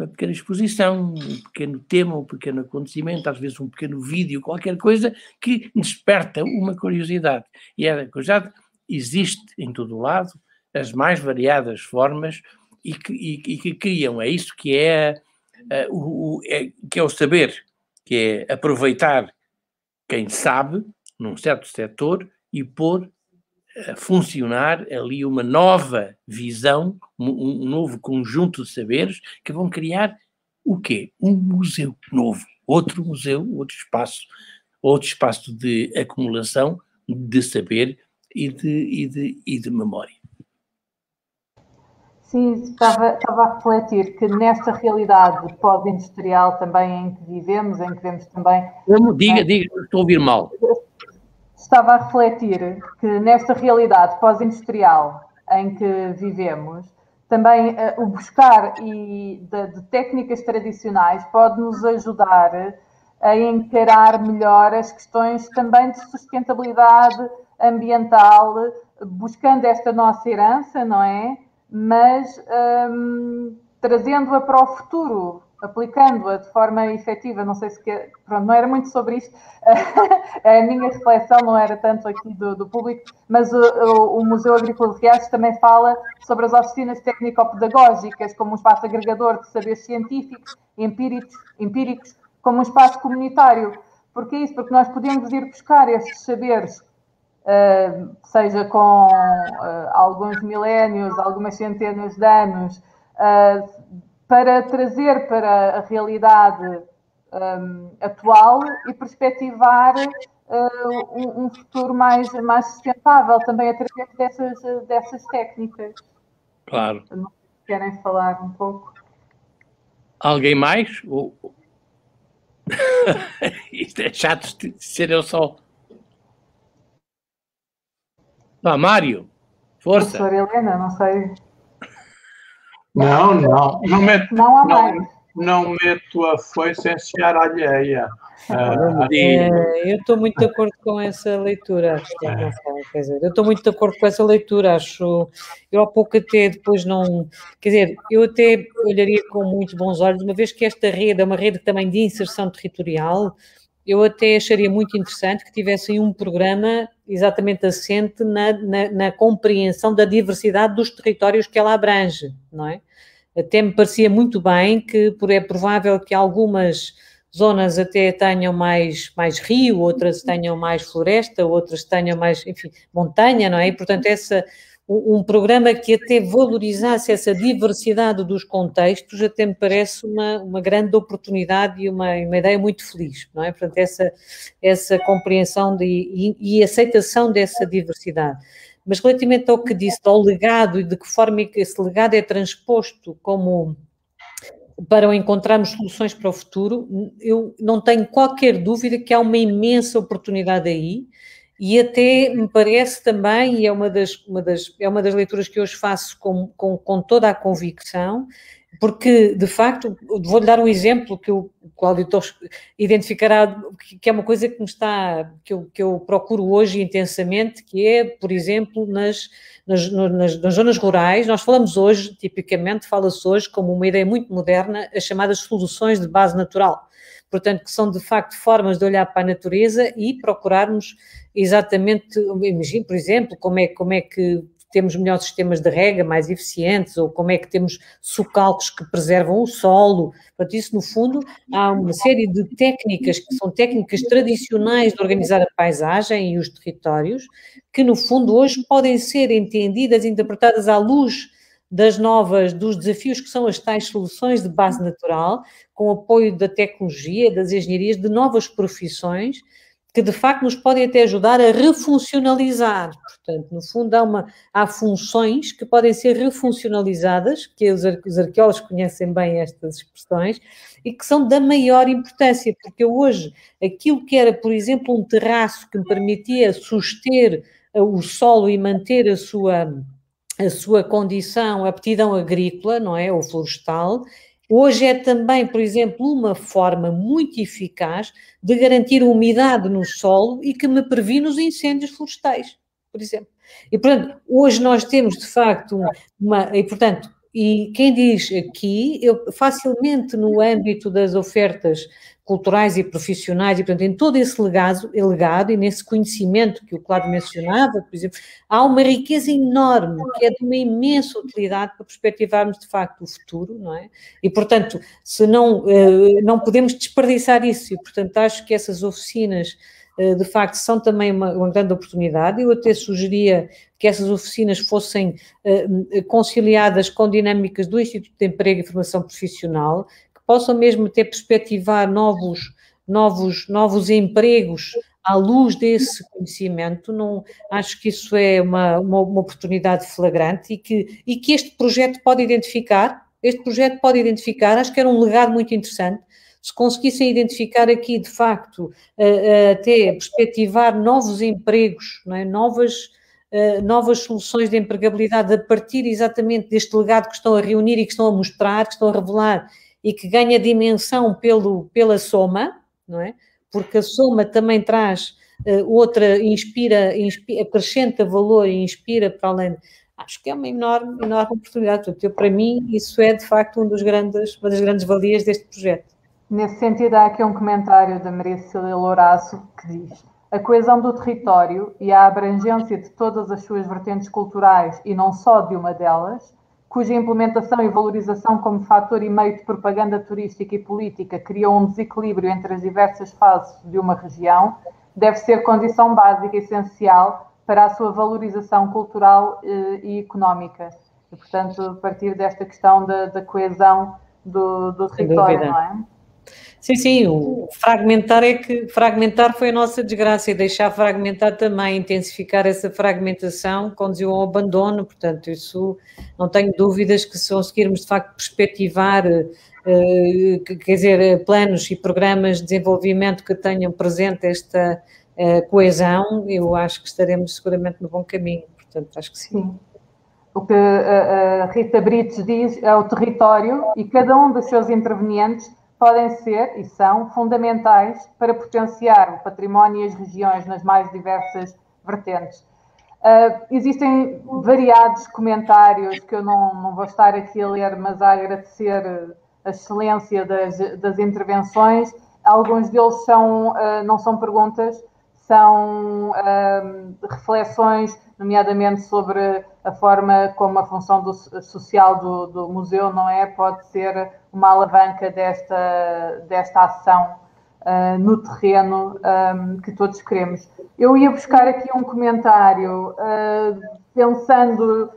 Speaker 2: pequena exposição, um pequeno tema, um pequeno acontecimento, às vezes um pequeno vídeo, qualquer coisa que desperta uma curiosidade. E a curiosidade existe em todo o lado, as mais variadas formas, e que criam, é isso que é o saber, que é aproveitar quem sabe, num certo setor, e pôr a funcionar ali uma nova visão, um novo conjunto de saberes que vão criar o quê? Um museu novo. outro museu, outro espaço de acumulação de saber e de memória.
Speaker 1: Sim, estava a refletir que nesta realidade pós-industrial também em que vivemos, em que vemos também...
Speaker 2: Diga, estou a ouvir mal.
Speaker 1: Estava a refletir que nesta realidade pós-industrial em que vivemos, também o buscar de técnicas tradicionais pode nos ajudar a encarar melhor as questões também de sustentabilidade ambiental, buscando esta nossa herança, não é? Mas trazendo-a para o futuro, aplicando-a de forma efetiva. Não sei se... Pronto, não era muito sobre isto. A minha reflexão não era tanto aqui do público, mas o Museu Agrícola de Riachos também fala sobre as oficinas técnico-pedagógicas como um espaço agregador de saberes científicos, empíricos, como um espaço comunitário. Porquê isso? Porque nós podemos ir buscar estes saberes, seja com alguns milénios, algumas centenas de anos, para trazer para a realidade atual e perspectivar um futuro mais sustentável, também através dessas técnicas.
Speaker 2: Claro.
Speaker 1: Querem falar um pouco?
Speaker 2: Alguém mais? Isto é chato de ser eu só. Mário, força.
Speaker 1: Professora Helena, não sei.
Speaker 3: Não meto a foice em seara alheia.
Speaker 4: Eu estou muito de acordo com essa leitura. Quer dizer, eu estou muito de acordo com essa leitura. Acho, eu há pouco até depois não... Quer dizer, eu até olharia com muito bons olhos, uma vez que esta rede é uma rede também de inserção territorial, eu até acharia muito interessante que tivessem um programa exatamente assente na compreensão da diversidade dos territórios que ela abrange, não é? Até me parecia muito bem que é provável que algumas zonas até tenham mais rio, outras tenham mais floresta, outras tenham mais, enfim, montanha, não é? E, portanto, um programa que até valorizasse essa diversidade dos contextos até me parece uma grande oportunidade e uma ideia muito feliz, não é? Portanto, essa compreensão e aceitação dessa diversidade. Mas relativamente ao que disse, ao legado e de que forma é que esse legado é transposto para encontrarmos soluções para o futuro, eu não tenho qualquer dúvida que há uma imensa oportunidade aí e até me parece também, e é uma das leituras que hoje faço com toda a convicção, porque, de facto, vou-lhe dar um exemplo que o auditor identificará, que é uma coisa que eu procuro hoje intensamente, que é, por exemplo, nas zonas rurais. Nós falamos hoje, tipicamente, fala-se hoje como uma ideia muito moderna, as chamadas soluções de base natural. Portanto, que são, de facto, formas de olhar para a natureza e procurarmos exatamente, imagine, por exemplo, como é que temos melhores sistemas de rega mais eficientes, ou como é que temos socalcos que preservam o solo. Portanto, isso, no fundo, há uma série de técnicas que são técnicas tradicionais de organizar a paisagem e os territórios, que, no fundo, hoje podem ser entendidas e interpretadas à luz dos desafios que são as tais soluções de base natural, com o apoio da tecnologia, das engenharias, de novas profissões, que de facto nos podem até ajudar a refuncionalizar. Portanto, no fundo, há funções que podem ser refuncionalizadas, que os arqueólogos conhecem bem estas expressões, e que são da maior importância, porque hoje, aquilo que era, por exemplo, um terraço que me permitia suster o solo e manter a sua condição, a aptidão agrícola, não é, ou florestal, hoje é também, por exemplo, uma forma muito eficaz de garantir a umidade no solo e que me previne os incêndios florestais, por exemplo. E, portanto, hoje nós temos, de facto, e quem diz aqui, eu facilmente no âmbito das ofertas culturais e profissionais, e, portanto, em todo esse legado e nesse conhecimento que o Cláudio mencionava, por exemplo, há uma riqueza enorme, que é de uma imensa utilidade para perspectivarmos, de facto, o futuro, não é? E, portanto, se não podemos desperdiçar isso, e, portanto, acho que essas oficinas, de facto, são também uma grande oportunidade. Eu até sugeria que essas oficinas fossem conciliadas com dinâmicas do Instituto de Emprego e Formação Profissional, que possam mesmo até perspectivar novos empregos à luz desse conhecimento. Não, acho que isso é uma oportunidade flagrante e que este projeto pode identificar, acho que era um legado muito interessante, se conseguissem identificar aqui, de facto, até perspectivar novos empregos, não é? Novas soluções de empregabilidade a partir exatamente deste legado que estão a reunir e que estão a mostrar, que estão a revelar e que ganha dimensão pela soma, não é? Porque a soma também traz acrescenta valor e inspira para além. Acho que é uma enorme oportunidade. Portanto, para mim, isso é de facto uma das grandes valias deste projeto.
Speaker 1: Nesse sentido, há aqui um comentário da Maria Cecília Louraço que diz: a coesão do território e a abrangência de todas as suas vertentes culturais e não só de uma delas, cuja implementação e valorização como fator e meio de propaganda turística e política criam um desequilíbrio entre as diversas fases de uma região, deve ser condição básica e essencial para a sua valorização cultural e económica. E, portanto, a partir desta questão da coesão do território, não é?
Speaker 4: Sim, o fragmentar foi a nossa desgraça e deixar fragmentar também, intensificar essa fragmentação conduziu ao abandono, portanto, isso não tenho dúvidas que se conseguirmos de facto perspectivar, quer dizer, planos e programas de desenvolvimento que tenham presente esta coesão, eu acho que estaremos seguramente no bom caminho, portanto, acho que sim.
Speaker 1: O que a Rita Brites diz é o território e cada um dos seus intervenientes podem ser e são fundamentais para potenciar o património e as regiões nas mais diversas vertentes. Existem variados comentários que eu não vou estar aqui a ler, mas a agradecer a excelência das intervenções. Alguns deles não são perguntas, são reflexões, nomeadamente sobre a forma como a função social do museu, não é? Pode ser uma alavanca desta ação no terreno que todos queremos. Eu ia buscar aqui um comentário, pensando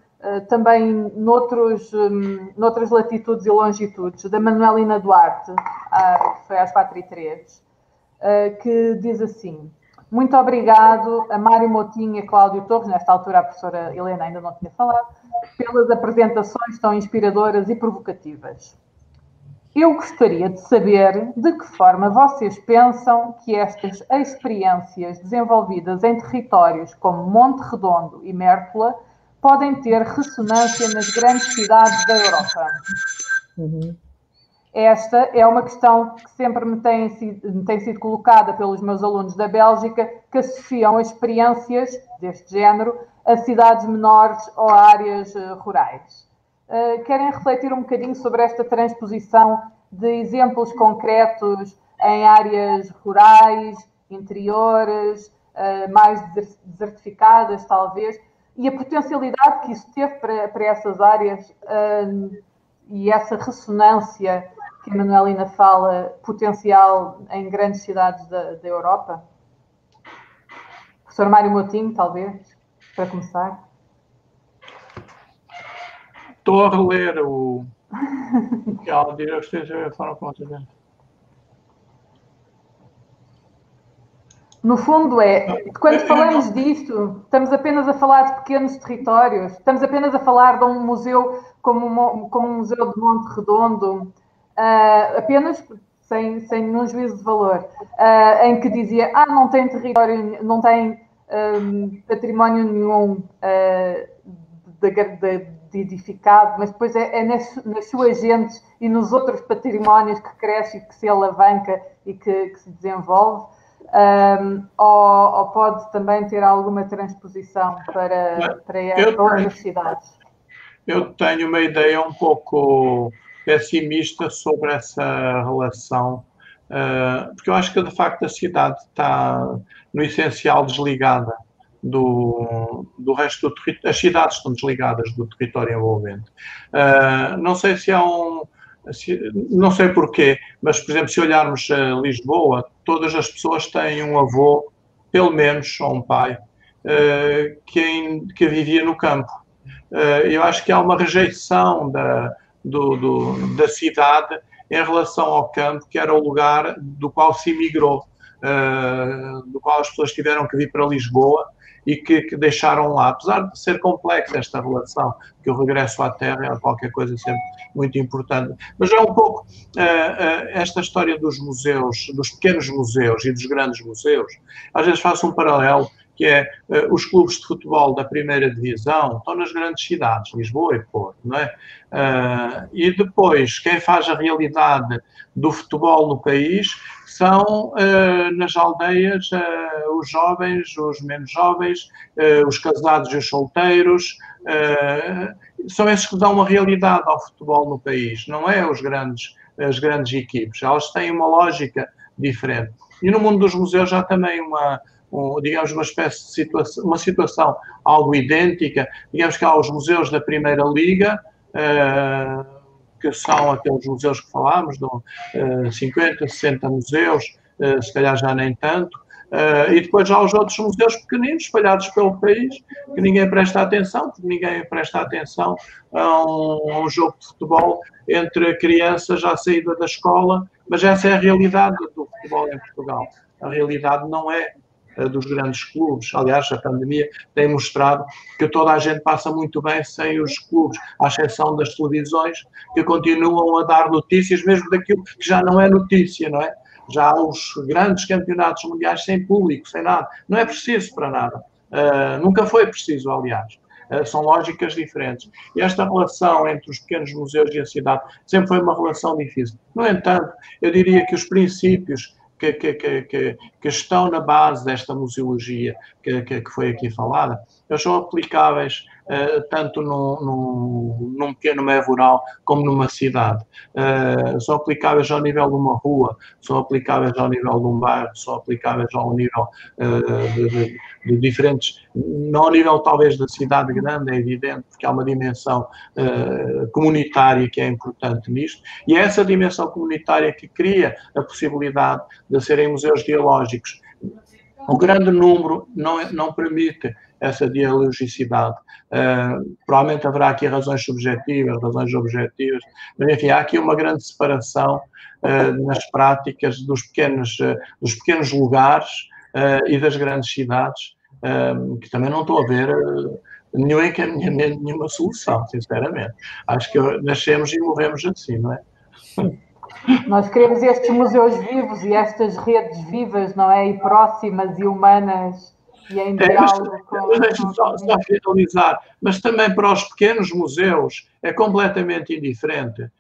Speaker 1: também noutras latitudes e longitudes, da Manuelina Duarte, que foi às 4h03, que diz assim: muito obrigado a Mário Moutinho e a Cláudio Torres, nesta altura a professora Helena ainda não tinha falado, pelas apresentações tão inspiradoras e provocativas. Eu gostaria de saber de que forma vocês pensam que estas experiências desenvolvidas em territórios como Monte Redondo e Mértola podem ter ressonância nas grandes cidades da Europa. Esta é uma questão que sempre me tem sido colocada pelos meus alunos da Bélgica, que associam experiências deste género a cidades menores ou a áreas rurais. Querem refletir um bocadinho sobre esta transposição de exemplos concretos em áreas rurais, interiores, mais desertificadas, talvez, e a potencialidade que isso teve para essas áreas e essa ressonância que a Manuelina fala, potencial em grandes cidades da Europa? Professor Mário Moutinho, talvez, para começar.
Speaker 3: Estou a reler o que ela diz, a forma como você vê.
Speaker 1: No fundo quando falamos disto, estamos apenas a falar de pequenos territórios, estamos apenas a falar de um museu como um museu de Monte Redondo, apenas sem nenhum juízo de valor, em que dizia, não tem território, não tem património nenhum de edificado, mas depois é nas suas gentes e nos outros patrimónios que cresce e que se alavanca e que se desenvolve, ou pode também ter alguma transposição para outras cidades?
Speaker 3: Eu tenho uma ideia um pouco pessimista sobre essa relação, porque eu acho que de facto a cidade está no essencial desligada do resto do território. As cidades estão desligadas do território envolvente. Não sei se não sei porquê, mas, por exemplo, se olharmos a Lisboa, todas as pessoas têm um avô, pelo menos, ou um pai, que vivia no campo. Eu acho que há uma rejeição da cidade em relação ao campo, que era o lugar do qual se emigrou, do qual as pessoas tiveram que vir para Lisboa e que deixaram lá. Apesar de ser complexa esta relação, que o regresso à terra é qualquer coisa sempre muito importante. Mas é um pouco esta história dos museus, dos pequenos museus e dos grandes museus. Às vezes faço um paralelo, que é os clubes de futebol da primeira divisão estão nas grandes cidades, Lisboa e Porto, não é? E depois, quem faz a realidade do futebol no país são nas aldeias os jovens, os menos jovens, os casados e os solteiros, são esses que dão uma realidade ao futebol no país, não é as grandes equipes, elas têm uma lógica diferente. E no mundo dos museus há também digamos, uma espécie de situação algo idêntica. Digamos que há os museus da Primeira Liga, que são aqueles museus que falámos, de 50, 60 museus, se calhar já nem tanto, e depois há os outros museus pequeninos, espalhados pelo país, que ninguém presta atenção, porque ninguém presta atenção a um jogo de futebol entre crianças à saída da escola, mas essa é a realidade do futebol em Portugal. A realidade não é dos grandes clubes. Aliás, a pandemia tem mostrado que toda a gente passa muito bem sem os clubes, à exceção das televisões, que continuam a dar notícias, mesmo daquilo que já não é notícia, não é? Já há os grandes campeonatos mundiais sem público, sem nada. Não é preciso para nada. Nunca foi preciso, aliás. São lógicas diferentes. E esta relação entre os pequenos museus e a cidade sempre foi uma relação difícil. No entanto, eu diria que os princípios que estão na base desta museologia que foi aqui falada, eles são aplicáveis tanto num pequeno meio rural como numa cidade. São aplicáveis ao nível de uma rua, são aplicáveis ao nível de um bairro, são aplicáveis ao nível de diferentes, não ao nível talvez da cidade grande, é evidente, porque há uma dimensão comunitária que é importante nisto, e é essa dimensão comunitária que cria a possibilidade de serem museus dialógicos. O grande número não permite essa dialogicidade. Provavelmente haverá aqui razões subjetivas, razões objetivas, mas enfim, há aqui uma grande separação nas práticas dos pequenos lugares e das grandes cidades, que também não estou a ver nenhum encaminhamento, nenhuma solução, sinceramente. Acho que nascemos e morremos assim, não é?
Speaker 1: Nós queremos estes museus vivos e estas redes vivas, não é? E próximas e humanas e em diálogo com...
Speaker 3: Deixa-me só finalizar, mas também para os pequenos museus é completamente indiferente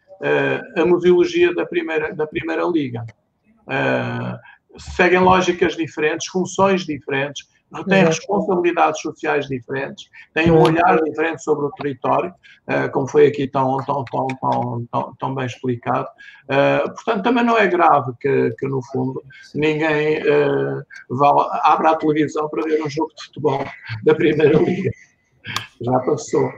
Speaker 3: a museologia da primeira Liga. Seguem lógicas diferentes, funções diferentes, têm responsabilidades sociais diferentes, têm um olhar diferente sobre o território, como foi aqui tão bem explicado. Portanto, também não é grave que no fundo, ninguém abra a televisão para ver um jogo de futebol da Primeira Liga. Já passou.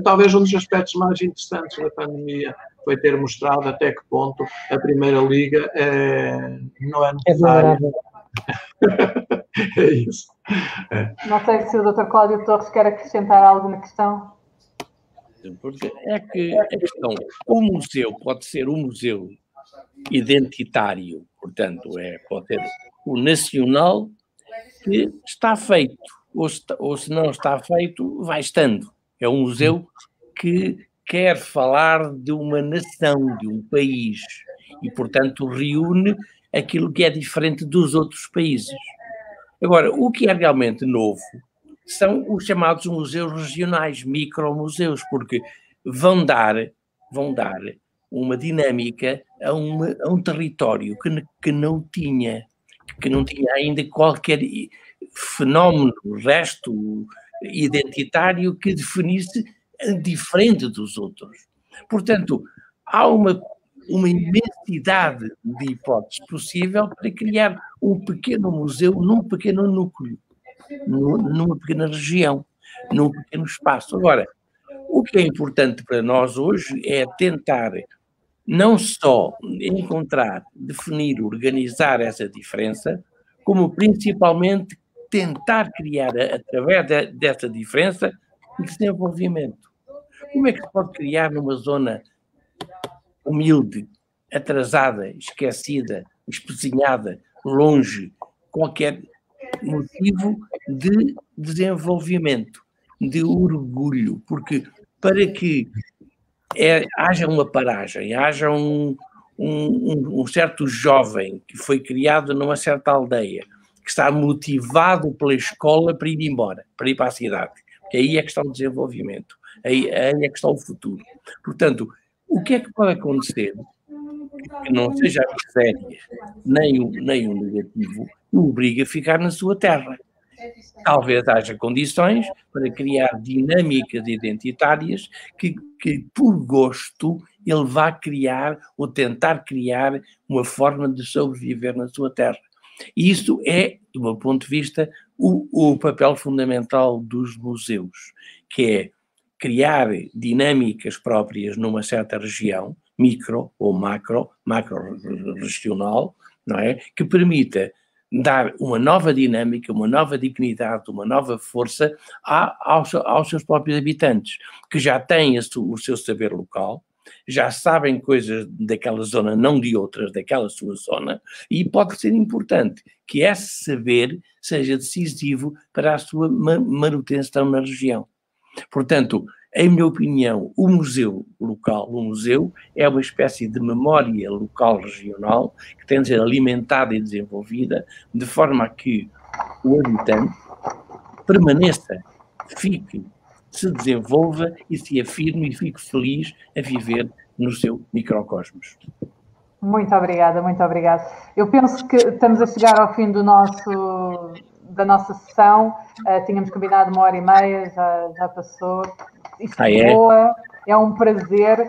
Speaker 3: Talvez um dos aspectos mais interessantes da pandemia foi ter mostrado até que ponto a Primeira Liga não é necessária. É isso.
Speaker 1: Não sei se o Dr. Cláudio Torres quer acrescentar alguma questão.
Speaker 2: Porque é que a questão, o museu pode ser um museu identitário, portanto, pode ser o nacional que está feito, ou se não está feito, vai estando. É um museu que quer falar de uma nação, de um país, e, portanto, reúne aquilo que é diferente dos outros países. Agora, o que é realmente novo são os chamados museus regionais, micromuseus, porque vão dar uma dinâmica a um território que não tinha ainda qualquer fenómeno, resto identitário que definisse diferente dos outros. Portanto, há uma imensidade de hipóteses possível para criar um pequeno museu num pequeno núcleo, numa pequena região, num pequeno espaço. Agora, o que é importante para nós hoje é tentar não só encontrar, definir, organizar essa diferença, como principalmente tentar criar, através dessa diferença, desenvolvimento. Como é que se pode criar numa zona humilde, atrasada, esquecida, espezinhada, longe, qualquer motivo de desenvolvimento, de orgulho, porque para que haja uma paragem, haja um certo jovem que foi criado numa certa aldeia, que está motivado pela escola para ir embora, para ir para a cidade, porque aí é que está o desenvolvimento, aí é que está o futuro. Portanto, o que é que pode acontecer que não seja a miséria, nem o negativo, que o obriga a ficar na sua terra? Talvez haja condições para criar dinâmicas identitárias que por gosto, ele vá criar ou tentar criar uma forma de sobreviver na sua terra. E isso é, do meu ponto de vista, o papel fundamental dos museus, que é criar dinâmicas próprias numa certa região, micro ou macro-regional, não é? Que permita dar uma nova dinâmica, uma nova dignidade, uma nova força aos seus próprios habitantes, que já têm o seu saber local, já sabem coisas daquela zona, não de outras, daquela sua zona, e pode ser importante que esse saber seja decisivo para a sua manutenção na região. Portanto, em minha opinião, o museu local, o museu é uma espécie de memória local regional que tem de ser alimentada e desenvolvida de forma a que o habitante permaneça, fique, se desenvolva e se afirme e fique feliz a viver no seu microcosmos.
Speaker 1: Muito obrigada, muito obrigada. Eu penso que estamos a chegar ao fim da nossa sessão. Tínhamos combinado 1h30, já passou. Isto é boa, é um prazer.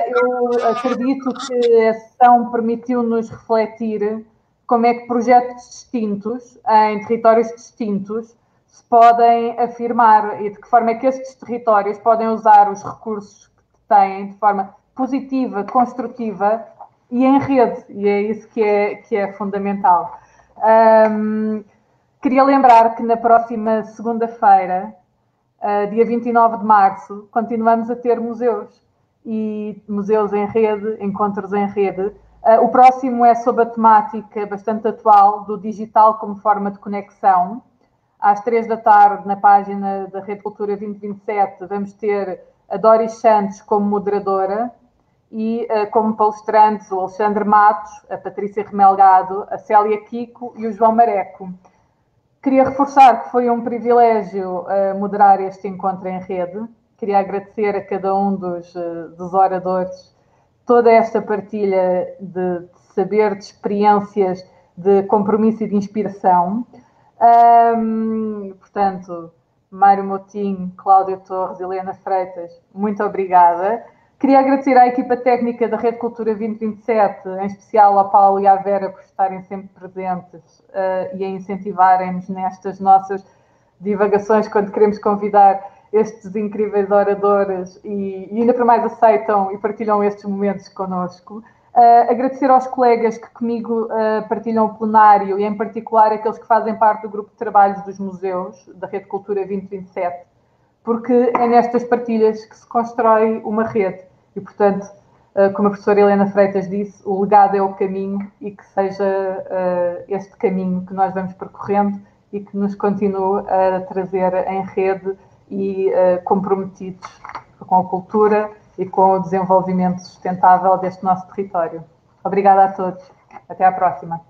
Speaker 1: Eu acredito que a sessão permitiu-nos refletir como é que projetos distintos, em territórios distintos, se podem afirmar e de que forma é que estes territórios podem usar os recursos que têm de forma positiva, construtiva e em rede, e é isso que é fundamental. Queria lembrar que na próxima segunda-feira, dia 29 de março, continuamos a ter museus, e museus em rede, encontros em rede. O próximo é sobre a temática bastante atual do digital como forma de conexão. Às 3 da tarde, na página da Rede Cultura 2027, vamos ter a Doris Santos como moderadora, e como palestrantes o Alexandre Matos, a Patrícia Remelgado, a Célia Kiko e o João Mareco. Queria reforçar que foi um privilégio moderar este encontro em rede. Queria agradecer a cada um dos oradores toda esta partilha de saber, de experiências, de compromisso e de inspiração. Portanto, Mário Motinho, Cláudia Torres, Helena Freitas, muito obrigada. Queria agradecer à equipa técnica da Rede Cultura 2027, em especial ao Paulo e à Vera, por estarem sempre presentes e a incentivarem-nos nestas nossas divagações quando queremos convidar estes incríveis oradores e ainda por mais aceitam e partilham estes momentos connosco. Agradecer aos colegas que comigo partilham o plenário e, em particular, aqueles que fazem parte do grupo de trabalhos dos museus da Rede Cultura 2027, porque é nestas partilhas que se constrói uma rede. E, portanto, como a professora Helena Freitas disse, o legado é o caminho e que seja este caminho que nós vamos percorrendo e que nos continue a trazer em rede e comprometidos com a cultura e com o desenvolvimento sustentável deste nosso território. Obrigada a todos. Até à próxima.